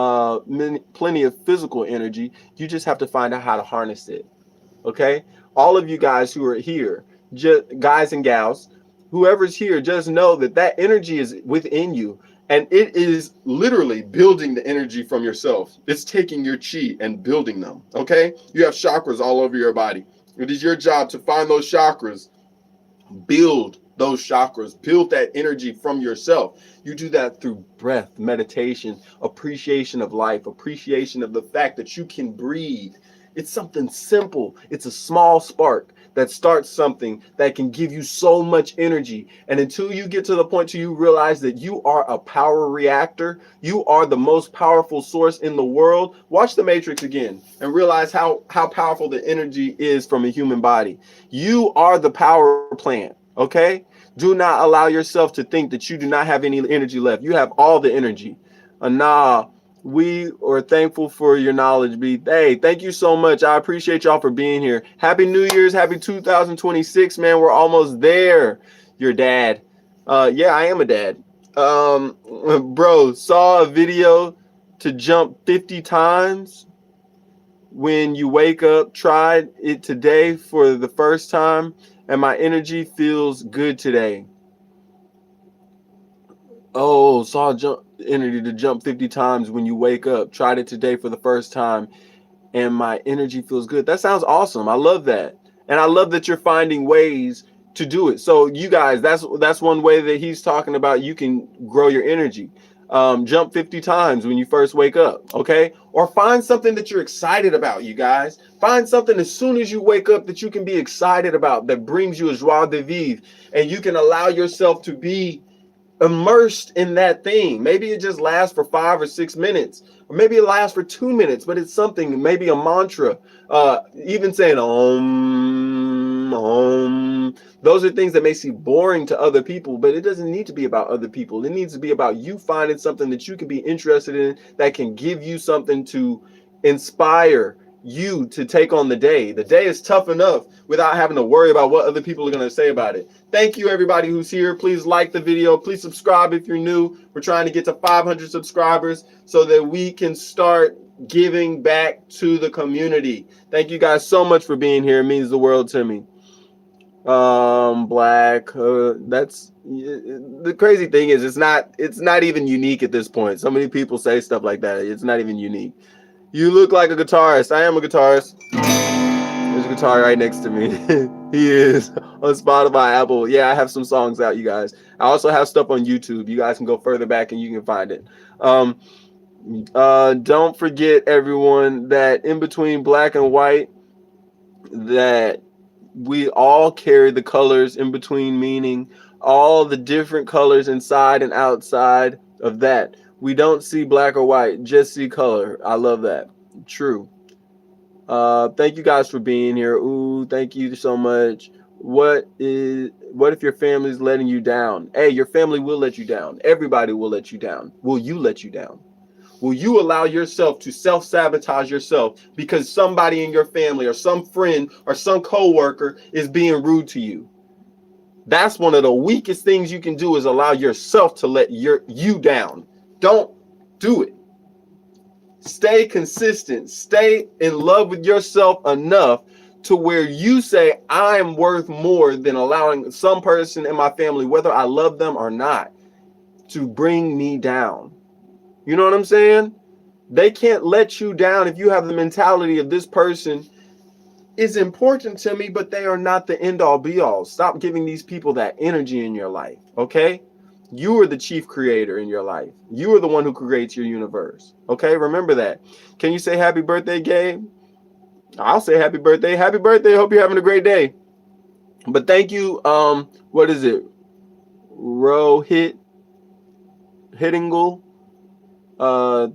plenty of physical energy. You just have to find out how to harness it. Okay? All of you guys who are here, guys and gals, whoever's here, just know that that energy is within you. And it is literally building the energy from yourself. It's taking your chi and building them. Okay? You have chakras all over your body. It is your job to find those chakras, build those chakras, build that energy from yourself. You do that through breath, meditation, appreciation of life, appreciation of the fact that you can breathe. It's something simple. It's a small spark that starts something that can give you so much energy. And until you get to the point where you realize that you are a power reactor, you are the most powerful source in the world, watch The Matrix again and realize how powerful the energy is from a human body. You are the power plant, okay? Do not allow yourself to think that you do not have any energy left. You have all the energy. Nah, we are thankful for your knowledge, B. Hey, thank you so much. I appreciate y'all for being here. Happy New Year's. Happy 2026, man. We're almost there. Your dad. Yeah, I am a dad. Bro, saw a video to jump 50 times when you wake up. Tried it today for the first time, and my energy feels good today. Oh, saw jump energy to jump 50 times when you wake up. Tried it today for the first time, and my energy feels good. That sounds awesome. I love that. And I love that you're finding ways to do it. So you guys, that's one way that he's talking about you can grow your energy. Jump 50 times when you first wake up, okay? Or find something that you're excited about, you guys. Find something as soon as you wake up that you can be excited about, that brings you a joie de vivre, and you can allow yourself to be immersed in that thing. Maybe it just lasts for 5 or 6 minutes, or maybe it lasts for 2 minutes, but it's something, maybe a mantra, even saying om. Those are things that may seem boring to other people, but it doesn't need to be about other people. It needs to be about you finding something that you can be interested in, that can give you something to inspire you to take on the day. The day is tough enough without having to worry about what other people are going to say about it. Thank you, everybody who's here. Please like the video. Please subscribe if you're new. We're trying to get to 500 subscribers so that we can start giving back to the community. Thank you guys so much for being here. It means the world to me. Black. That's the crazy thing is it's not even unique at this point. So many people say stuff like that. It's not even unique. You look like a guitarist. I am a guitarist. There's a guitar right next to me. He is on Spotify, Apple. Yeah, I have some songs out, you guys. I also have stuff on YouTube. You guys can go further back and you can find it. Don't forget, everyone, that in between black and white, that we all carry the colors in between, meaning all the different colors inside and outside of that. We don't see black or white, just see color. I love that. True. Thank you guys for being here. Ooh, thank you so much. What if your family's letting you down? Hey, your family will let you down. Everybody will let you down. Will you let you down? Will you allow yourself to self-sabotage yourself because somebody in your family or some friend or some coworker is being rude to you? That's one of the weakest things you can do, is allow yourself to let you down. Don't do it. Stay consistent. Stay in love with yourself enough to where you say, I'm worth more than allowing some person in my family, whether I love them or not, to bring me down. You know what I'm saying? They can't let you down if you have the mentality of, this person is important to me, but they are not the end all be all. Stop giving these people that energy in your life, okay? You are the chief creator in your life. You are the one who creates your universe, okay? Remember that. Can you say happy birthday, Gabe? I'll say happy birthday. Happy birthday. Hope you're having a great day. But thank you. What is it? Rohit Hittingle.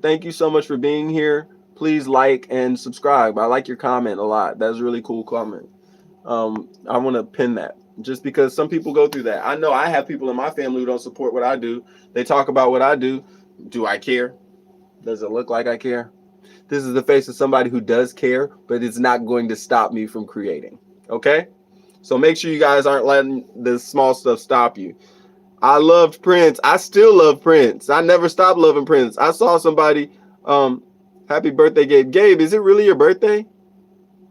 Thank you so much for being here. Please like and subscribe. I like your comment a lot. That's a really cool comment. I want to pin that, just because some people go through that. I know I have people in my family who don't support what I do. They talk about what I do. Do I care? Does it look like I care? This is the face of somebody who does care, but it's not going to stop me from creating. Okay? So make sure you guys aren't letting the small stuff stop you. I loved Prince. I still love Prince. I never stopped loving Prince. I saw somebody, happy birthday, Gabe. Gabe, is it really your birthday?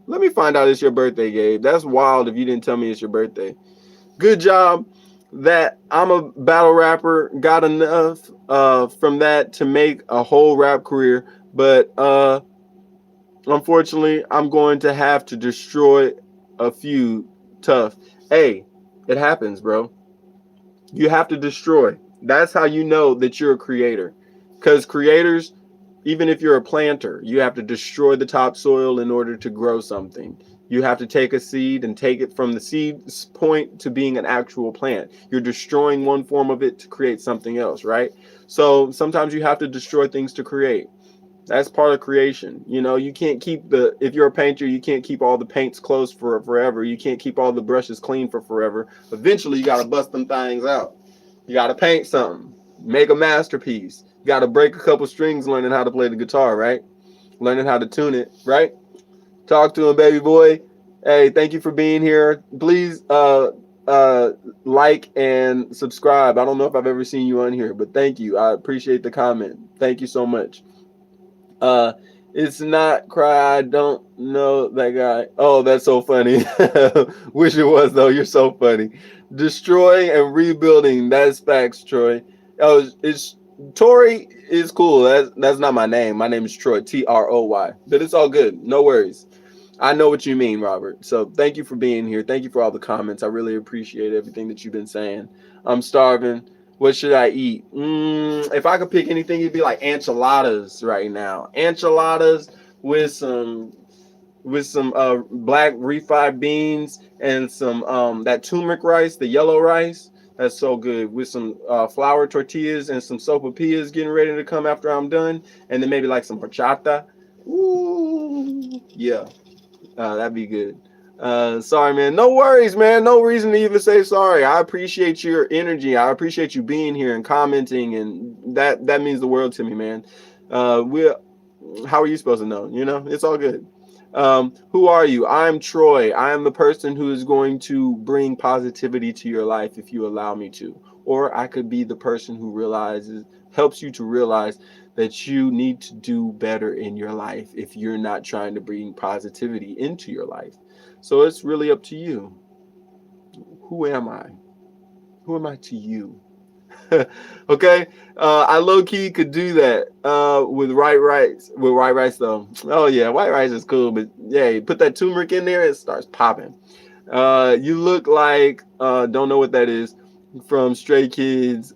Let me find out it's your birthday, Gabe. That's wild if you didn't tell me it's your birthday. Good job that I'm a battle rapper. Got enough from that to make a whole rap career. But unfortunately, I'm going to have to destroy a few. Tough. Hey, it happens, bro. You have to destroy. That's how you know that you're a creator. Because creators, even if you're a planter, you have to destroy the topsoil in order to grow something. You have to take a seed and take it from the seed point to being an actual plant. You're destroying one form of it to create something else, right? So sometimes you have to destroy things to create. That's part of creation. You know, you can't keep if you're a painter, you can't keep all the paints close for forever. You can't keep all the brushes clean for forever. Eventually, you got to bust them things out. You got to paint something, make a masterpiece. You got to break a couple strings learning how to play the guitar, right? Learning how to tune it, right? Talk to him, baby boy. Hey, thank you for being here. Please like and subscribe. I don't know if I've ever seen you on here, but thank you. I appreciate the comment. Thank you so much. It's not cry. I don't know that guy. Oh, that's so funny. Wish it was though. You're so funny. Destroying and rebuilding. That's facts, Troy. Oh, it's Tori is cool. That's not my name. My name is Troy. Troy. But it's all good. No worries. I know what you mean, Robert. So thank you for being here. Thank you for all the comments. I really appreciate everything that you've been saying. I'm starving. What should I eat? If I could pick anything, it'd be like enchiladas right now. Enchiladas with some black refried beans and some that turmeric rice, the yellow rice. That's so good, with some flour tortillas and some sopapillas getting ready to come after I'm done, and then maybe like some horchata. Ooh, yeah. That'd be good. Sorry, man. No worries, man. No reason to even say sorry. I appreciate your energy. I appreciate you being here and commenting, and that means the world to me, man. How are you supposed to know? You know, it's all good. Who are you? I'm Troy. I am the person who is going to bring positivity to your life if you allow me to. Or I could be the person who helps you to realize that you need to do better in your life if you're not trying to bring positivity into your life. So it's really up to you. Who am I? Who am I to you? Okay, I low key could do that with white rice. With white rice, though. Oh yeah, white rice is cool, but yeah, you put that turmeric in there, it starts popping. You look like don't know what that is, from Stray Kids.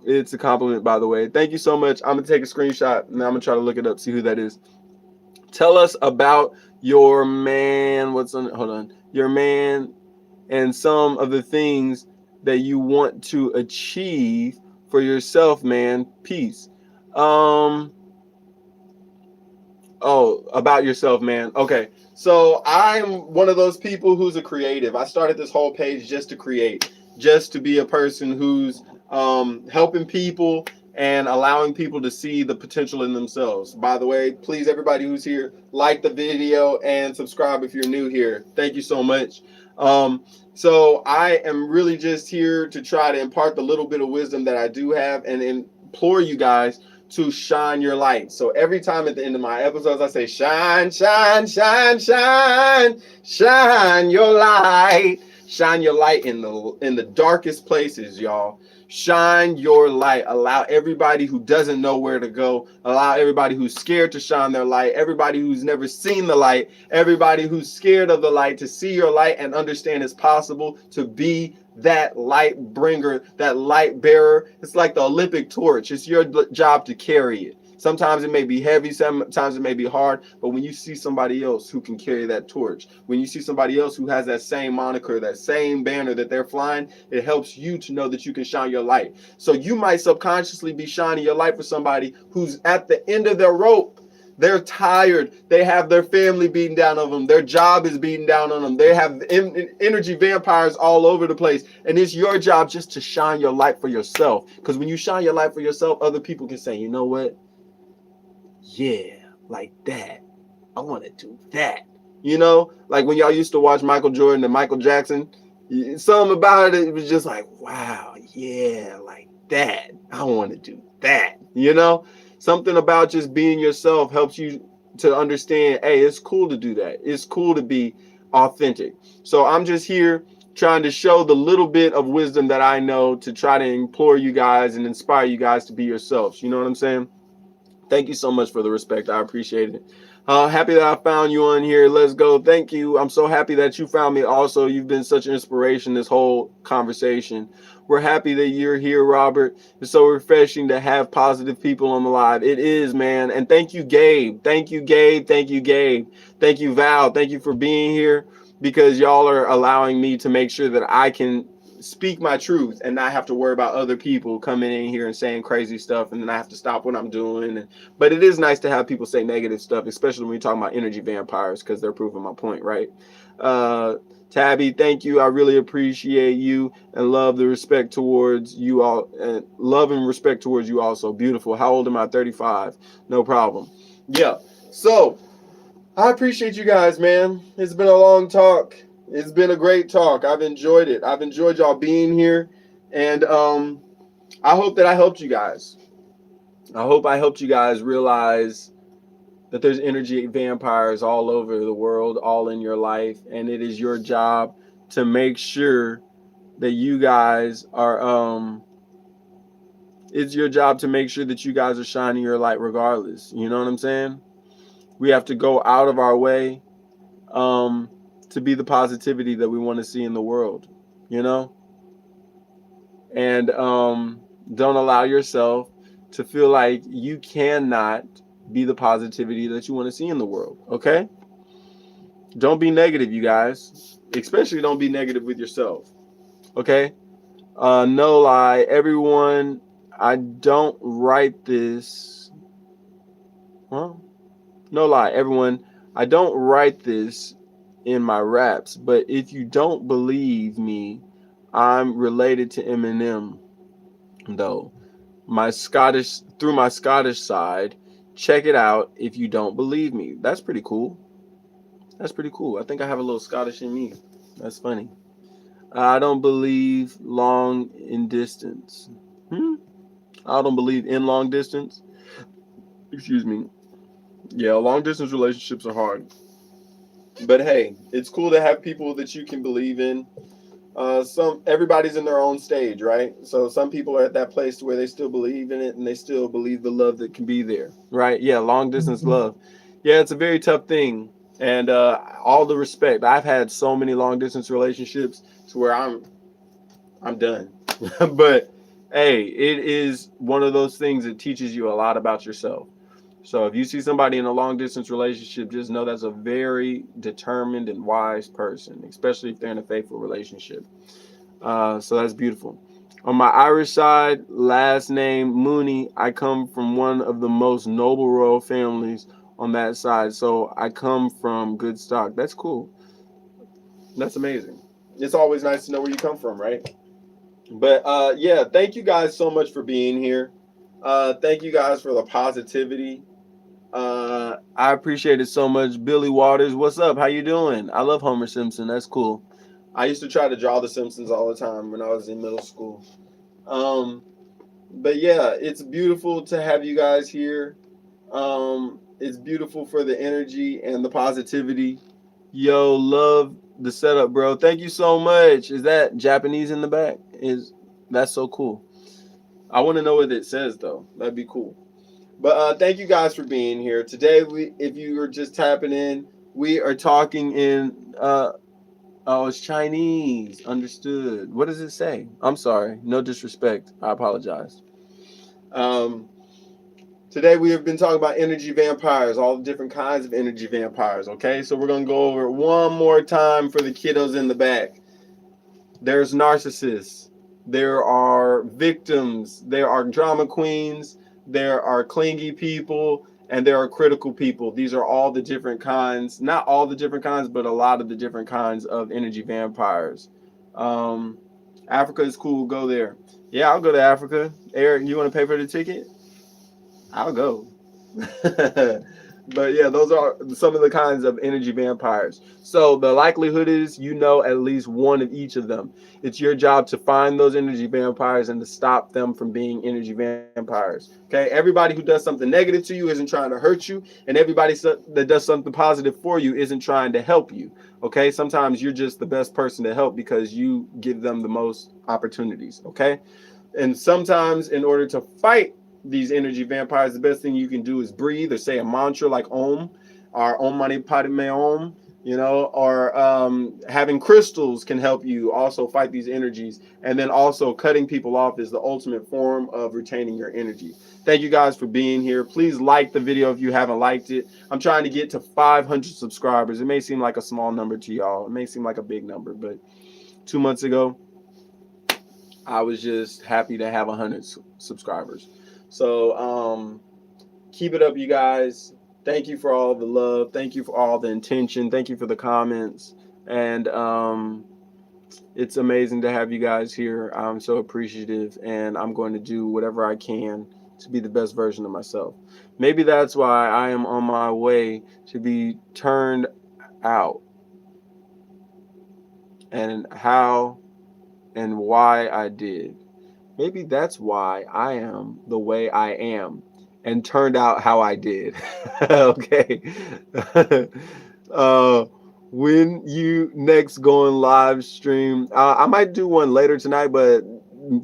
It's a compliment, by the way. Thank you so much. I'm gonna take a screenshot and I'm gonna try to look it up, see who that is. Tell us about your man. Hold on. Your man and some of the things that you want to achieve for yourself, man. Peace. About yourself, man. Okay. So I'm one of those people who's a creative. I started this whole page just to create, just to be a person who's helping people and allowing people to see the potential in themselves. By the way, please, everybody who's here, like the video and subscribe if you're new here. Thank you so much. So I am really just here to try to impart the little bit of wisdom that I do have and implore you guys to shine your light. So every time at the end of my episodes, I say, shine, shine, shine, shine, shine your light. Shine your light in the darkest places, y'all. Shine your light. Allow everybody who doesn't know where to go, allow everybody who's scared to shine their light, everybody who's never seen the light, everybody who's scared of the light to see your light and understand it's possible to be that light bringer, that light bearer. It's like the Olympic torch. It's your job to carry it. Sometimes it may be heavy, sometimes it may be hard, but when you see somebody else who can carry that torch, when you see somebody else who has that same moniker, that same banner that they're flying, it helps you to know that you can shine your light. So you might subconsciously be shining your light for somebody who's at the end of their rope. They're tired. They have their family beating down on them. Their job is beating down on them. They have energy vampires all over the place. And it's your job just to shine your light for yourself. Because when you shine your light for yourself, other people can say, you know what? Yeah, like that. I want to do that. You know, like when y'all used to watch Michael Jordan and Michael Jackson, something about it was just like, wow, yeah, like that. I want to do that. You know, something about just being yourself helps you to understand, hey, it's cool to do that. It's cool to be authentic. So I'm just here trying to show the little bit of wisdom that I know to try to implore you guys and inspire you guys to be yourselves. You know what I'm saying? Thank you so much for the respect. I appreciate it. Happy that I found you on here. Let's go. Thank you. I'm so happy that you found me. Also, you've been such an inspiration this whole conversation. We're happy that you're here, Robert. It's so refreshing to have positive people on the live. It is, man. And thank you, Gabe. Thank you, Gabe. Thank you, Gabe. Thank you, Val. Thank you for being here because y'all are allowing me to make sure that I can speak my truth and not have to worry about other people coming in here and saying crazy stuff, and then I have to stop what I'm doing. But it is nice to have people say negative stuff, especially when you're talking about energy vampires, because they're proving my point, right? Tabby, thank you. I really appreciate you and love the respect towards you all, and love and respect towards you also. Beautiful. How old am I? 35. No problem. Yeah. So I appreciate you guys, man. It's been a long talk. It's been a great talk. I've enjoyed it. I've enjoyed y'all being here. And I hope that I helped you guys. I hope I helped you guys realize that there's energy vampires all over the world, all in your life. And it is your job to make sure that you guys are, it's your job to make sure that you guys are shining your light regardless. You know what I'm saying? We have to go out of our way to be the positivity that we want to see in the world, you know? And don't allow yourself to feel like you cannot be the positivity that you want to see in the world, okay? Don't be negative, you guys. Especially don't be negative with yourself, okay? No lie, everyone, I don't write this. Well, no lie, everyone, I don't write this in my raps, but if you don't believe me, I'm related to Eminem, though. Through my Scottish side, check it out if you don't believe me. That's pretty cool. That's pretty cool. I think I have a little Scottish in me. That's funny. I don't believe long in distance. I don't believe in long distance. Excuse me. Yeah, long distance relationships are hard. But hey, it's cool to have people that you can believe in. Everybody's in their own stage, right? So some people are at that place where they still believe in it and they still believe the love that can be there, right? Yeah, long distance love. Yeah, it's a very tough thing. And all the respect. I've had so many long distance relationships to where I'm done. But hey, it is one of those things that teaches you a lot about yourself. So if you see somebody in a long distance relationship, just know that's a very determined and wise person, especially if they're in a faithful relationship. So that's beautiful. On my Irish side, last name Mooney, I come from one of the most noble royal families on that side. So I come from good stock. That's cool. That's amazing. It's always nice to know where you come from, right? But yeah, thank you guys so much for being here. Thank you guys for the positivity. I appreciate it so much. Billy Waters, what's up? How you doing? I love Homer Simpson. That's cool. I used to try to draw The Simpsons all the time when I was in middle school. Um, but yeah, it's beautiful to have you guys here. It's beautiful for the energy and the positivity. Yo, love the setup, bro. Thank you so much. Is that Japanese in the back? Is That's so cool. I want to know what it says though. That'd be cool. But thank you guys for being here today. If you are just tapping in, we are talking in. Oh, it's Chinese. Understood. What does it say? I'm sorry. No disrespect. I apologize. Um, Today we have been talking about energy vampires, all the different kinds of energy vampires. Okay, so we're gonna go over it one more time for the kiddos in the back. There's narcissists, there are victims, there are drama queens, there are clingy people, and there are critical people. These are all the different kinds, not all the different kinds, but a lot of the different kinds of energy vampires. Um, Africa is cool. Go there. Yeah, I'll go to Africa. Eric, you want to pay for the ticket? I'll go. But yeah, those are some of the kinds of energy vampires. So the likelihood is you know at least one of each of them. It's your job to find those energy vampires and to stop them from being energy vampires. Okay, everybody who does something negative to you isn't trying to hurt you, and everybody that does something positive for you isn't trying to help you. Okay, sometimes you're just the best person to help because you give them the most opportunities. Okay, and sometimes in order to fight these energy vampires, the best thing you can do is breathe or say a mantra like Om or Om Mani Padme Om, or having crystals can help you also fight these energies. And then also cutting people off is the ultimate form of retaining your energy. Thank you guys for being here. Please like the video if you haven't liked it. I'm trying to get to 500 subscribers. It may seem like a small number to y'all. It may seem like a big number, but 2 months ago, I was just happy to have 100 subscribers. So keep it up, you guys. Thank you for all the love. Thank you for all the intention. Thank you for the comments. And it's amazing to have you guys here. I'm so appreciative, and I'm going to do whatever I can to be the best version of myself. Maybe that's why I am on my way to be turned out, and how and why I did. Maybe that's why I am the way I am and turned out how I did. Okay. uh, when you next go on live stream, I might do one later tonight, but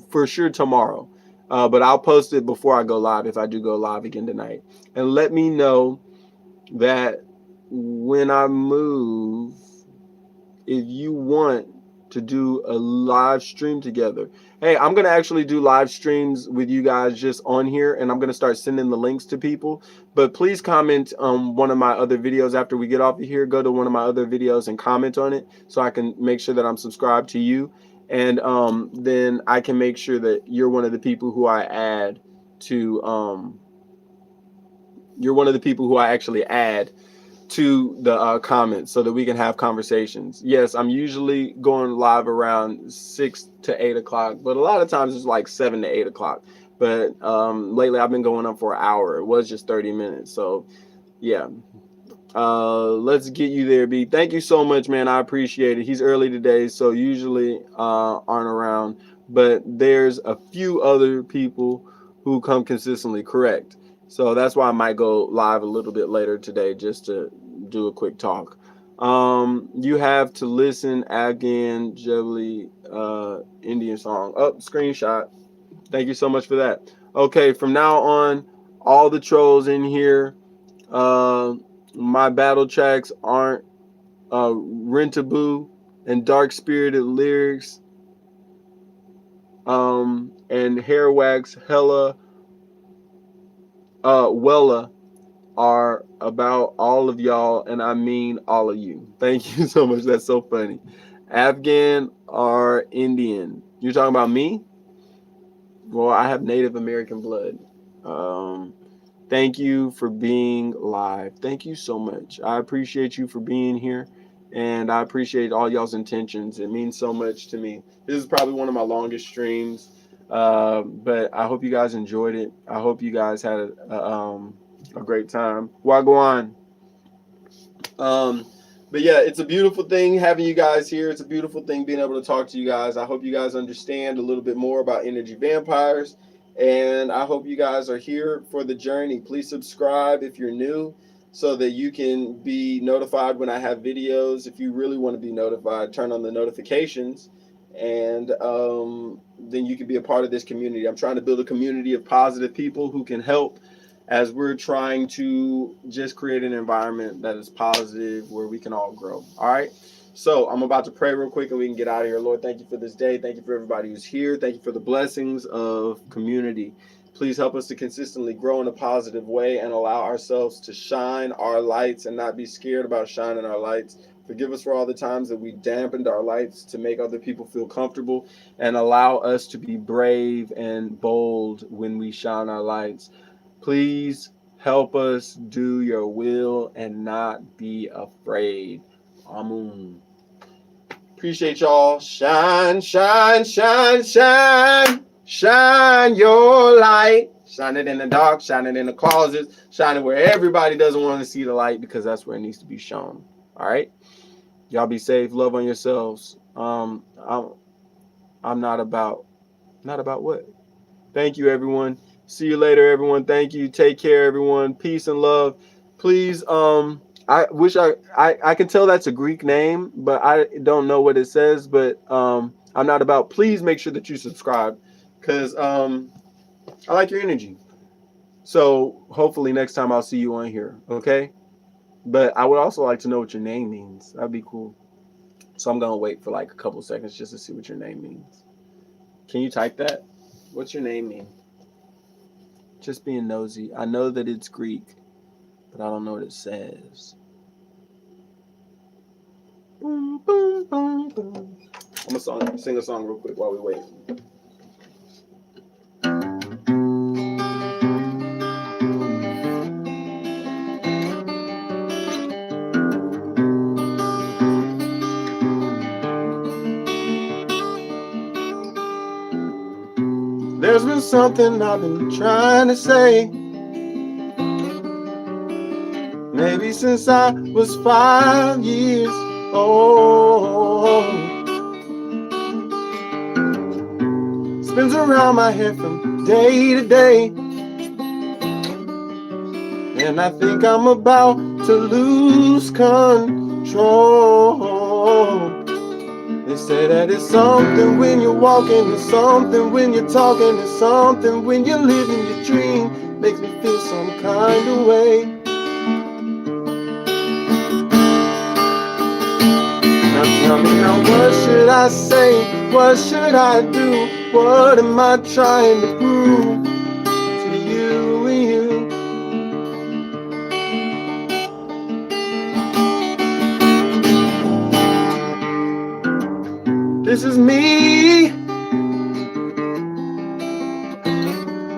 for sure tomorrow. But I'll post it before I go live if I do go live again tonight. And let me know that when I move, if you want to do a live stream together. Hey, I'm going to actually do live streams with you guys just on here, and I'm going to start sending the links to people. But please comment on one of my other videos after we get off of here. Go to one of my other videos and comment on it so I can make sure that I'm subscribed to you. And then I can make sure that you're one of the people who I add to, you're one of the people who I actually add to the comments so that we can have conversations. Yes, I'm usually going live around 6 to 8 o'clock, but a lot of times it's like 7 to 8 o'clock. But lately I've been going up for an hour. It was just 30 minutes. So yeah, let's get you there, B. Thank you so much, man. I appreciate it. He's early today, so usually aren't around, but there's a few other people who come consistently. Correct. So that's why I might go live a little bit later today just to do a quick talk. You have to listen again, Jubilee Indian song. Oh, screenshot. Thank you so much for that. Okay, from now on, all the trolls in here, my battle tracks aren't Rentaboo and Dark Spirited Lyrics, and Hair Wax Hella Wella are about all of y'all, and I mean all of you. Thank you so much. That's so funny. Afghan or Indian? You're talking about me? Well, I have Native American blood. Thank you for being live. Thank you so much. I appreciate you for being here, and I appreciate all y'all's intentions. It means so much to me. This is probably one of my longest streams, but I hope you guys enjoyed it. I hope you guys had a great time. Wagwan. But yeah, it's a beautiful thing having you guys here. It's a beautiful thing being able to talk to you guys. I hope you guys understand a little bit more about energy vampires. And I hope you guys are here for the journey. Please subscribe if you're new so that you can be notified when I have videos. If you really want to be notified, turn on the notifications, and then you can be a part of this community. I'm trying to build a community of positive people who can help as we're trying to just create an environment that is positive where we can all grow. All right. So I'm about to pray real quick and we can get out of here. Lord, thank you for this day. Thank you for everybody who's here. Thank you for the blessings of community. Please help us to consistently grow in a positive way and allow ourselves to shine our lights and not be scared about shining our lights. Forgive us for all the times that we dampened our lights to make other people feel comfortable, and allow us to be brave and bold when we shine our lights. Please help us do your will and not be afraid. Amen. Appreciate y'all. Shine, shine, shine, shine. Shine your light. Shine it in the dark, shine it in the closets, shine it where everybody doesn't want to see the light, because that's where it needs to be shown. All right? Y'all be safe. Love on yourselves. I'm not about what? Thank you, everyone. See you later, everyone. Thank you. Take care, everyone. Peace and love. Please, I wish I can tell that's a Greek name, but I don't know what it says. But I'm not about. Please make sure that you subscribe, because I like your energy. So hopefully next time I'll see you on here. Okay. But I would also like to know what your name means. That'd be cool. So I'm gonna wait for like a couple seconds just to see what your name means. Can you type that? What's your name mean? Just being nosy. I know that it's Greek, but I don't know what it says. Boom, boom, boom, boom. I'm gonna sing a song real quick while we wait. There's been something I've been trying to say, maybe since I was 5 years old. Spins around my head from day to day, and I think I'm about to lose control. They say that it's something when you're walking, it's something when you're talking, it's something when you're living your dream. Makes me feel some kind of way. Now tell me now, what should I say? What should I do? What am I trying to prove to you and you? This is me.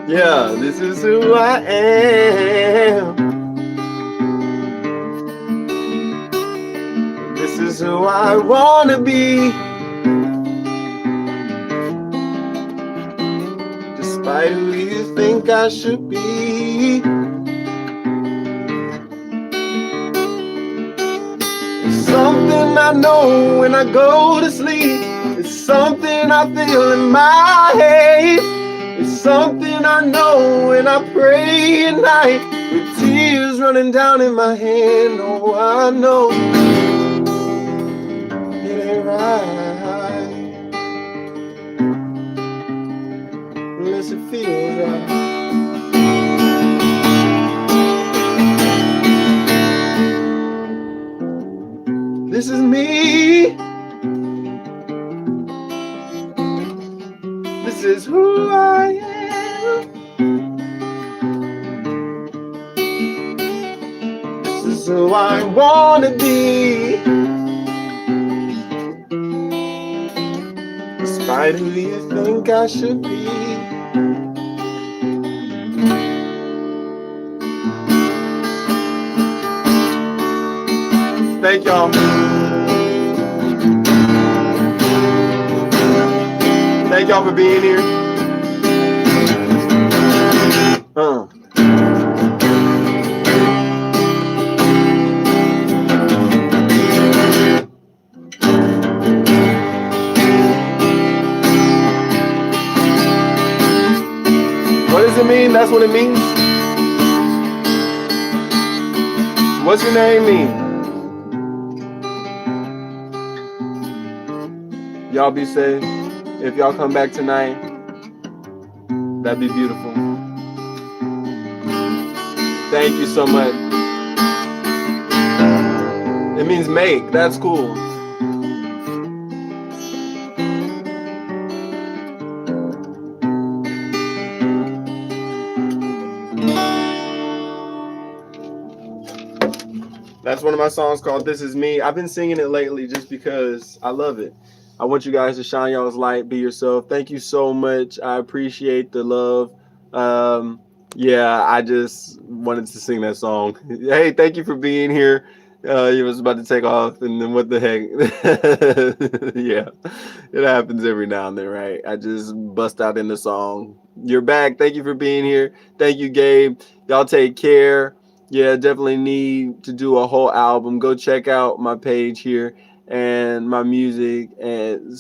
Yeah, this is who I am. This is who I wanna be. Despite who you think I should be. It's something I know when I go to sleep. It's something I feel in my head. It's something I know when I pray at night, with tears running down in my hand. Oh, I know it ain't right unless it feels right. This is me. This is who I am. This is who I wanna be. Despite who you think I should be. Thank y'all. Thank y'all for being here. what it means? What's your name mean? Y'all be safe. If y'all come back tonight, that'd be beautiful. Thank you so much. It means make. That's cool. That's one of my songs called This Is Me. I've been singing it lately just because I love it. I want you guys to shine y'all's light, be yourself. Thank you so much. I appreciate the love. Um, yeah, I just wanted to sing that song. Hey, thank you for being here. You was about to take off, and then what the heck? Yeah, it happens every now and then, right? I just bust out in the song. You're back. Thank you for being here. Thank you, Gabe. Y'all take care. Yeah, definitely need to do a whole album. Go check out my page here and my music and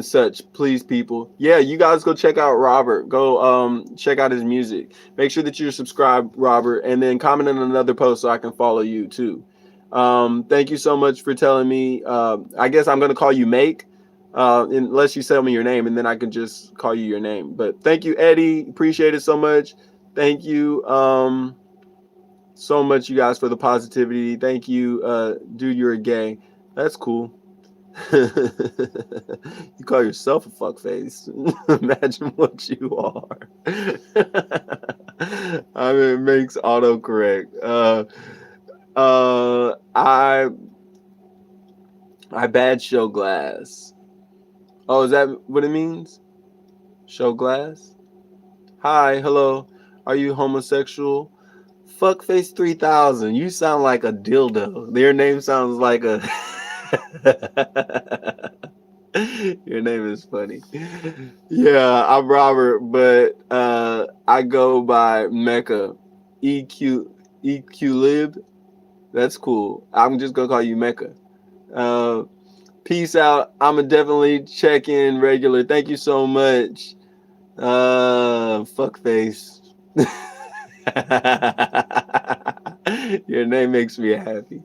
such. Please, people. Yeah, you guys go check out Robert. Go check out his music. Make sure that you're subscribed, Robert, and then comment on another post so I can follow you too. Thank you so much for telling me. I guess I'm gonna call you Make. Unless you tell me your name, and then I can just call you your name. But thank you, Eddie. Appreciate it so much. Thank you so much, you guys, for the positivity. Thank you, dude. You're a gay. That's cool. You call yourself a fuckface. Imagine what you are. I mean, it makes autocorrect. I bad show glass. Oh, is that what it means? Show glass? Hi, hello. Are you homosexual? Fuckface 3000. You sound like a dildo. Your name sounds like a. Your name is funny. Yeah, I'm Robert, but I go by Mecca. EQ Lib. That's cool. I'm just gonna call you Mecca. Uh, Peace out. I'ma definitely check in regular. Thank you so much. Fuckface. Your name makes me happy.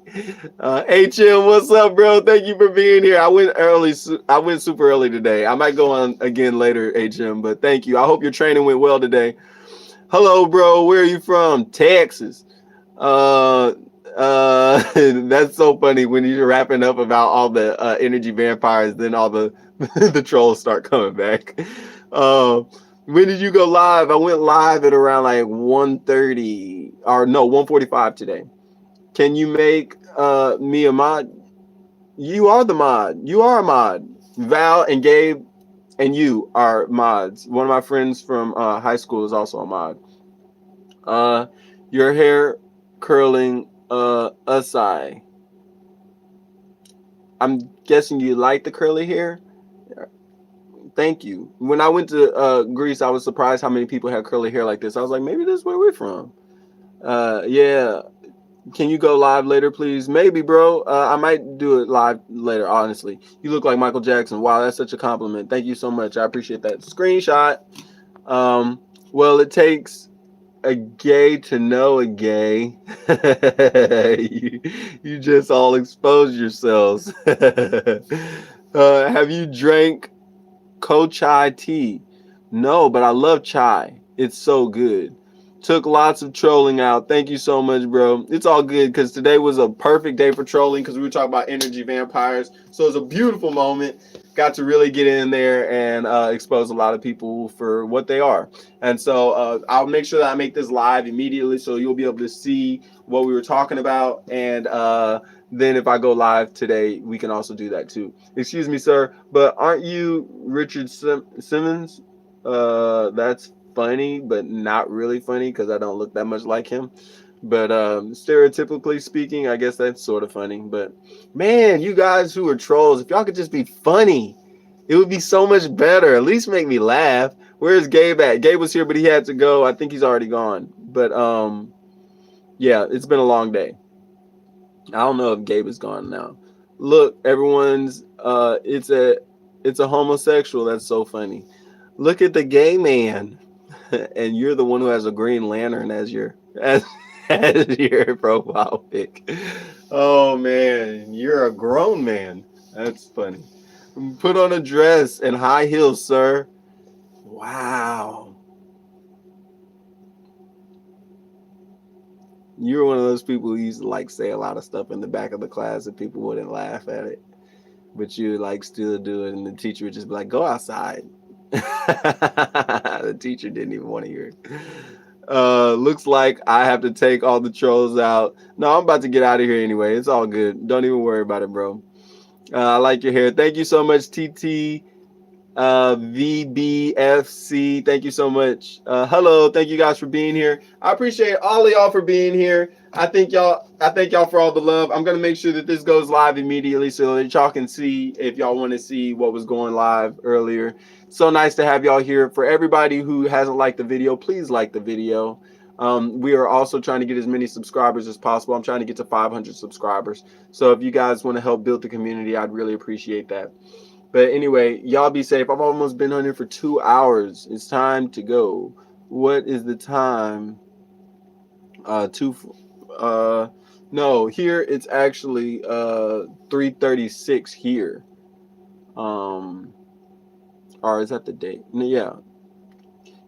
HM, what's up, bro? Thank you for being here. I went early. I went super early today. I might go on again later, HM, but thank you. I hope your training went well today. Hello, bro. Where are you from? Texas. That's so funny when you're wrapping up about all the energy vampires, then all the the trolls start coming back. When did you go live? I went live at around like 1:30 or no 1:45 today. Can you make me a mod? You are the mod. You are a mod. Val and Gabe and you are mods. One of my friends from high school is also a mod. Your hair curling aside. I'm guessing you like the curly hair. Thank you. When I went to Greece, I was surprised how many people had curly hair like this. I was like, maybe this is where we're from. Yeah. Can you go live later, please? Maybe, bro. I might do it live later, honestly. You look like Michael Jackson. Wow, that's such a compliment. Thank you so much. I appreciate that. Screenshot. Well, it takes a gay to know a gay. You just all expose yourselves. Have you drank chai tea? No, but I love chai. It's so good. Took lots of trolling out. Thank you so much, bro. It's all good because today was a perfect day for trolling because we were talking about energy vampires. So it was a beautiful moment. Got to really get in there and expose a lot of people for what they are. And so I'll make sure that I make this live immediately so you'll be able to see what we were talking about. And then if I go live today, we can also do that too. Excuse me, sir, but aren't you Richard Simmons? That's funny, but not really funny because I don't look that much like him. But stereotypically speaking, I guess that's sort of funny. But man, you guys who are trolls, if y'all could just be funny, it would be so much better. At least make me laugh. Where's Gabe at? Gabe was here, but he had to go. I think he's already gone. But yeah, it's been a long day. I don't know if Gabe is gone now. Look, everyone's it's a homosexual. That's so funny. Look at the gay man. And you're the one who has a Green Lantern as your profile pic. Oh man, you're a grown man. That's funny. Put on a dress and high heels, sir. Wow. You're one of those people who used to like say a lot of stuff in the back of the class and people wouldn't laugh at it. But you would like still do it and the teacher would just be like, go outside. The teacher didn't even want to hear it. Looks like I have to take all the trolls out. No, I'm about to get out of here anyway. It's all good. Don't even worry about it, bro. I like your hair. Thank you so much, TT. VBFC. Thank you so much. Hello, thank you guys for being here. I appreciate all of y'all for being here. I thank y'all for all the love. I'm gonna make sure that this goes live immediately so that y'all can see if y'all want to see what was going live earlier. So nice to have y'all here. For everybody who hasn't liked the video, please like the video. We are also trying to get as many subscribers as possible. I'm trying to get to 500 subscribers. So if you guys want to help build the community, I'd really appreciate that. But anyway, y'all be safe. I've almost been on here for 2 hours. It's time to go. What is the time? Two. No, here it's actually 3:36 here. Or is that the date? Yeah.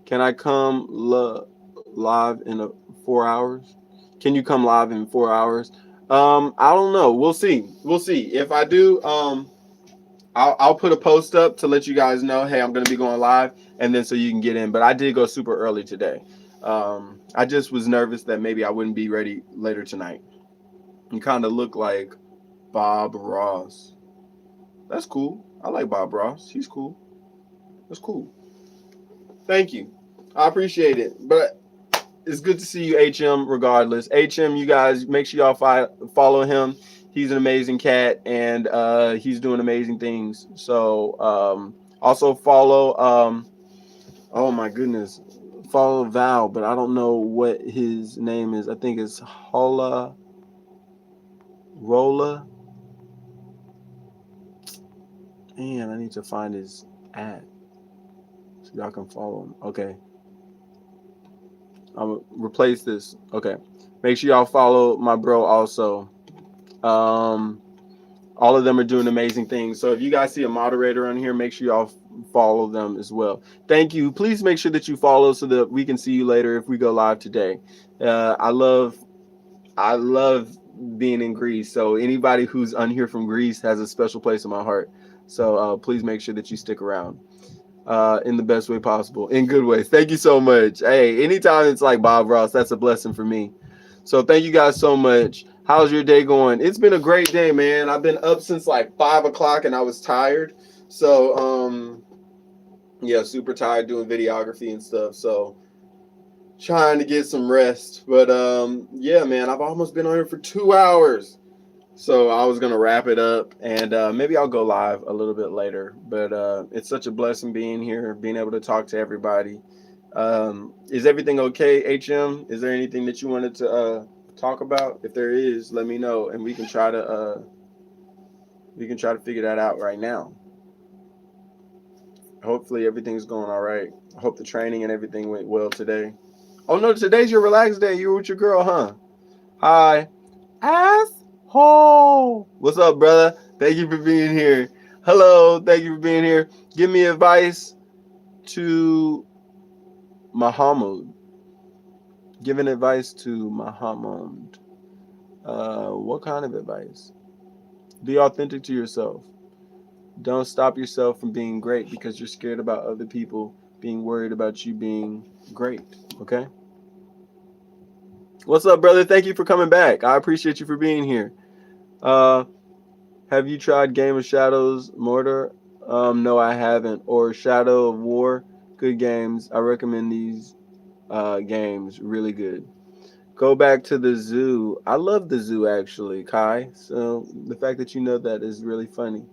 Can I come live in 4 hours? Can you come live in 4 hours? I don't know. We'll see. We'll see. If I do, I'll put a post up to let you guys know, hey, I'm going to be going live, and then so you can get in. But I did go super early today. I just was nervous that maybe I wouldn't be ready later tonight. You kind of look like Bob Ross. That's cool. I like Bob Ross. He's cool. That's cool. Thank you. I appreciate it. But it's good to see you, HM, regardless. HM, you guys, make sure y'all follow him. He's an amazing cat, and he's doing amazing things. So also follow, oh my goodness, follow Val, but I don't know what his name is. I think it's Hola Rolla. Man, I need to find his ad so y'all can follow him. Okay. I'll replace this. Okay. Make sure y'all follow my bro also. All of them are doing amazing things. So if you guys see a moderator on here, make sure y'all follow them as well. Thank you. Please make sure that you follow so that we can see you later if we go live today. I love being in Greece. So anybody who's on here from Greece has a special place in my heart. So please make sure that you stick around in the best way possible, in good ways. Thank you so much. Hey, anytime it's like Bob Ross, that's a blessing for me. So thank you guys so much. How's your day going? It's been a great day, man. I've been up since like 5 o'clock and I was tired. So, yeah, super tired doing videography and stuff. So trying to get some rest. But, yeah, man, I've almost been on here for 2 hours. So I was going to wrap it up and maybe I'll go live a little bit later. But it's such a blessing being here, being able to talk to everybody. Is everything okay, HM? Is there anything that you wanted to talk about? If there is, let me know, and we can try to figure that out right now. Hopefully everything's going all right. I hope the training and everything went well today. Oh no, today's your relaxed day. You were with your girl, huh? Hi, asshole. What's up, brother? Thank you for being here. Hello, thank you for being here. Give me advice to Muhammad. Giving advice to Muhammad. What kind of advice? Be authentic to yourself. Don't stop yourself from being great because you're scared about other people being worried about you being great. Okay? What's up, brother? Thank you for coming back. I appreciate you for being here. Have you tried Game of Shadows Mortar? No, I haven't. Or Shadow of War. Good games. I recommend these games. Really good. Go back to the zoo. I love the zoo, actually, Kai. So the fact that you know that is really funny.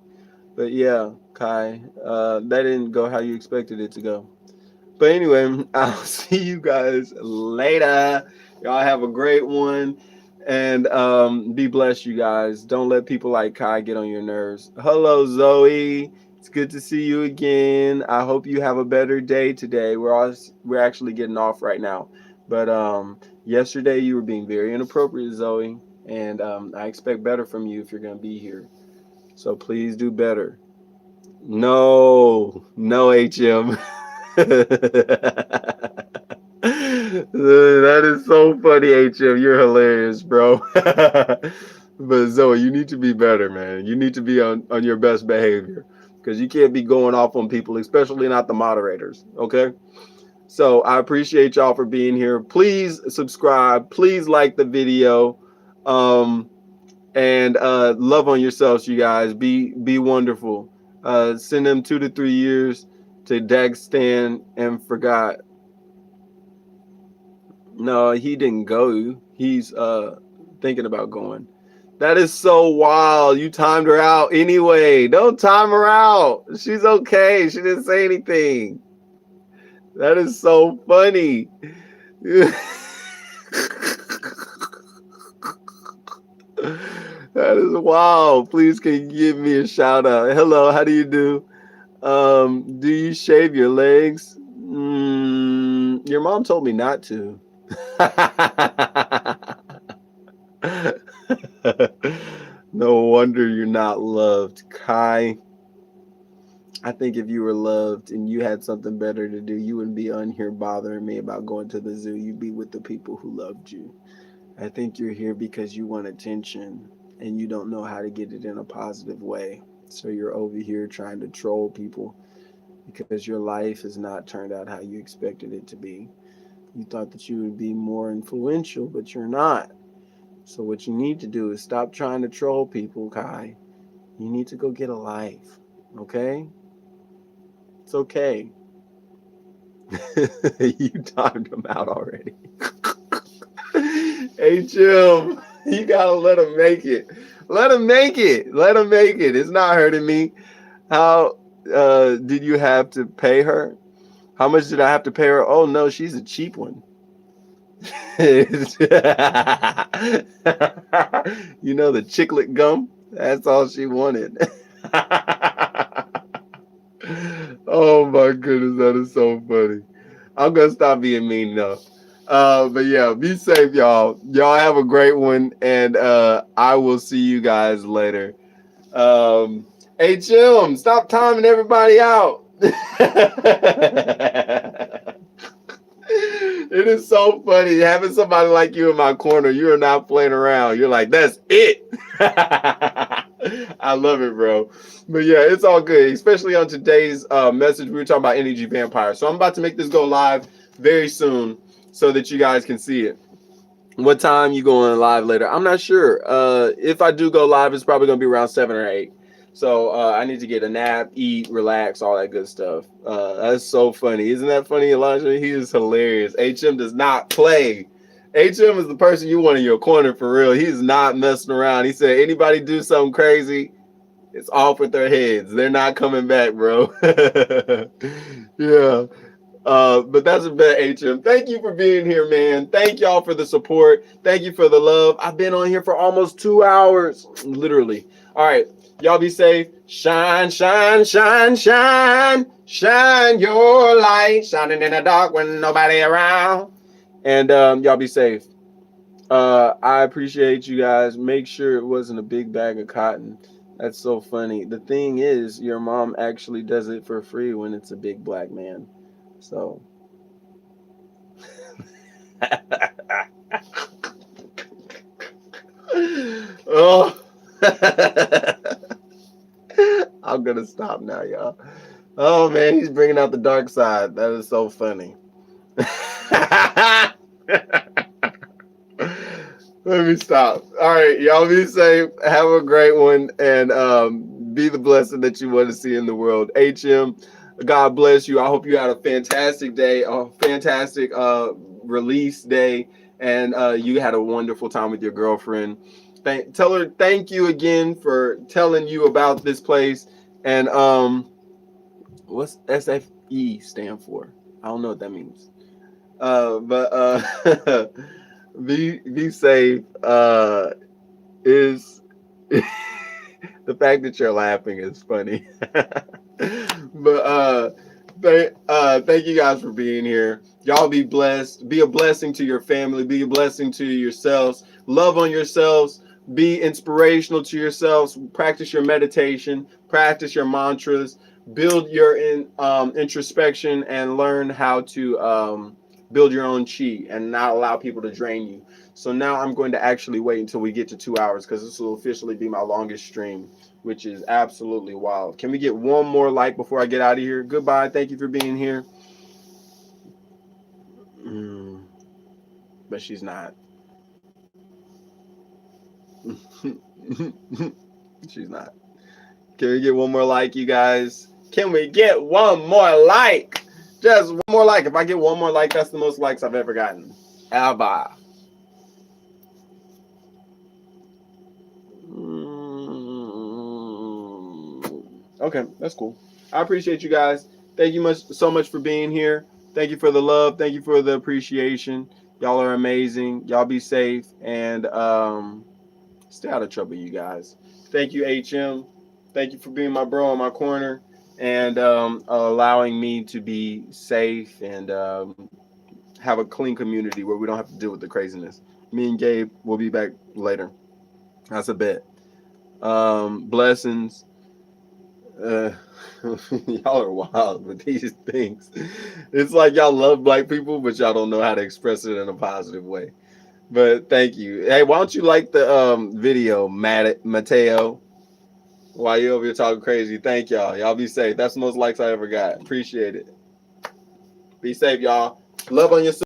But yeah, Kai, that didn't go how you expected it to go. But anyway, I'll see you guys later. Y'all have a great one. And be blessed, you guys. Don't let people like Kai get on your nerves. Hello, Zoe. It's good to see you again. I hope you have a better day today. We're actually getting off right now, but yesterday you were being very inappropriate, Zoe, and I expect better from you if you're going to be here. So please do better. No, no, HM. That is so funny, HM. You're hilarious, bro. But Zoe, you need to be better, man. You need to be on your best behavior because you can't be going off on people, especially not the moderators. Okay. So I appreciate y'all for being here. Please subscribe. Please like the video. Um, and love on yourselves, you guys. Be wonderful. Send them 2 to 3 years to Dagestan and forgot. No, he didn't go. He's thinking about going. That is so wild. You timed her out anyway. Don't time her out. She's okay. She didn't say anything. That is so funny. That is wild. Please can you give me a shout out? Hello, how do you do? Do you shave your legs? Your mom told me not to. No wonder you're not loved, Kai. I think if you were loved and you had something better to do, you wouldn't be on here bothering me about going to the zoo. You'd be with the people who loved you. I think you're here because you want attention and you don't know how to get it in a positive way. So you're over here trying to troll people because your life has not turned out how you expected it to be. You thought that you would be more influential, but you're not. So what you need to do is stop trying to troll people, Kai. You need to go get a life. Okay? It's okay. You timed him out already. Hey, Jim, you gotta let him make it. Let him make it. Let him make it. It's not hurting me. How did you have to pay her? How much did I have to pay her? Oh no, she's a cheap one. You know the chiclet gum? That's all she wanted. Oh my goodness, that is so funny. I'm gonna stop being mean now. But yeah, be safe, y'all. Y'all have a great one, and I will see you guys later. Um, hey Jim, stop timing everybody out. It is so funny having somebody like you in my corner. You are not playing around. You're like, that's it. I love it, bro. But yeah, it's all good, especially on today's message. We were talking about Energy Vampire. So I'm about to make this go live very soon so that you guys can see it. What time you going live later? I'm not sure. If I do go live, it's probably going to be around 7 or 8. So I need to get a nap, eat, relax, all that good stuff. That's so funny. Isn't that funny, Elijah? He is hilarious. HM does not play. HM is the person you want in your corner for real. He's not messing around. He said, anybody do something crazy, it's off with their heads. They're not coming back, bro. Yeah. But that's a bet, HM. Thank you for being here, man. Thank y'all for the support. Thank you for the love. I've been on here for almost 2 hours, literally. All right, y'all be safe. Shine, shine, shine, shine, shine your light, shining in the dark when nobody around. And y'all be safe. I appreciate you guys. Make sure it wasn't a big bag of cotton. That's so funny. The thing is, your mom actually does it for free when it's a big black man. So oh. I'm gonna stop now, y'all. Oh man, he's bringing out the dark side. That is so funny. Let me stop. All right, y'all be safe. Have a great one, and be the blessing that you want to see in the world. HM, God bless you. I hope you had a fantastic day, a fantastic release day, and you had a wonderful time with your girlfriend. Tell her thank you again for telling you about this place. And what's SFE stand for? I don't know what that means. But be safe. Is the fact that you're laughing is funny. But thank you guys for being here. Y'all be blessed. Be a blessing to your family. Be a blessing to yourselves. Love on yourselves. Be inspirational to yourselves. Practice your meditation. Practice your mantras. Build your introspection and learn how to build your own chi and not allow people to drain you. So now I'm going to actually wait until we get to 2 hours because this will officially be my longest stream, which is absolutely wild. Can we get one more like before I get out of here? Goodbye. Thank you for being here. But she's not. She's not. Can we get one more like, you guys? Can we get one more like? Just one more like. If I get one more like, that's the most likes I've ever gotten. Ever. Okay, that's cool. I appreciate you guys. Thank you so much for being here. Thank you for the love. Thank you for the appreciation. Y'all are amazing. Y'all be safe and stay out of trouble, you guys. Thank you, HM. Thank you for being my bro in my corner and allowing me to be safe and have a clean community where we don't have to deal with the craziness. Me and Gabe will be back later. That's a bet. Blessings. Y'all are wild with these things. It's like y'all love black people, but y'all don't know how to express it in a positive way. But thank you. Hey, why don't you like the video, Mateo? While you over here talking crazy, thank y'all. Y'all be safe. That's the most likes I ever got. Appreciate it. Be safe, y'all. Love on yourself.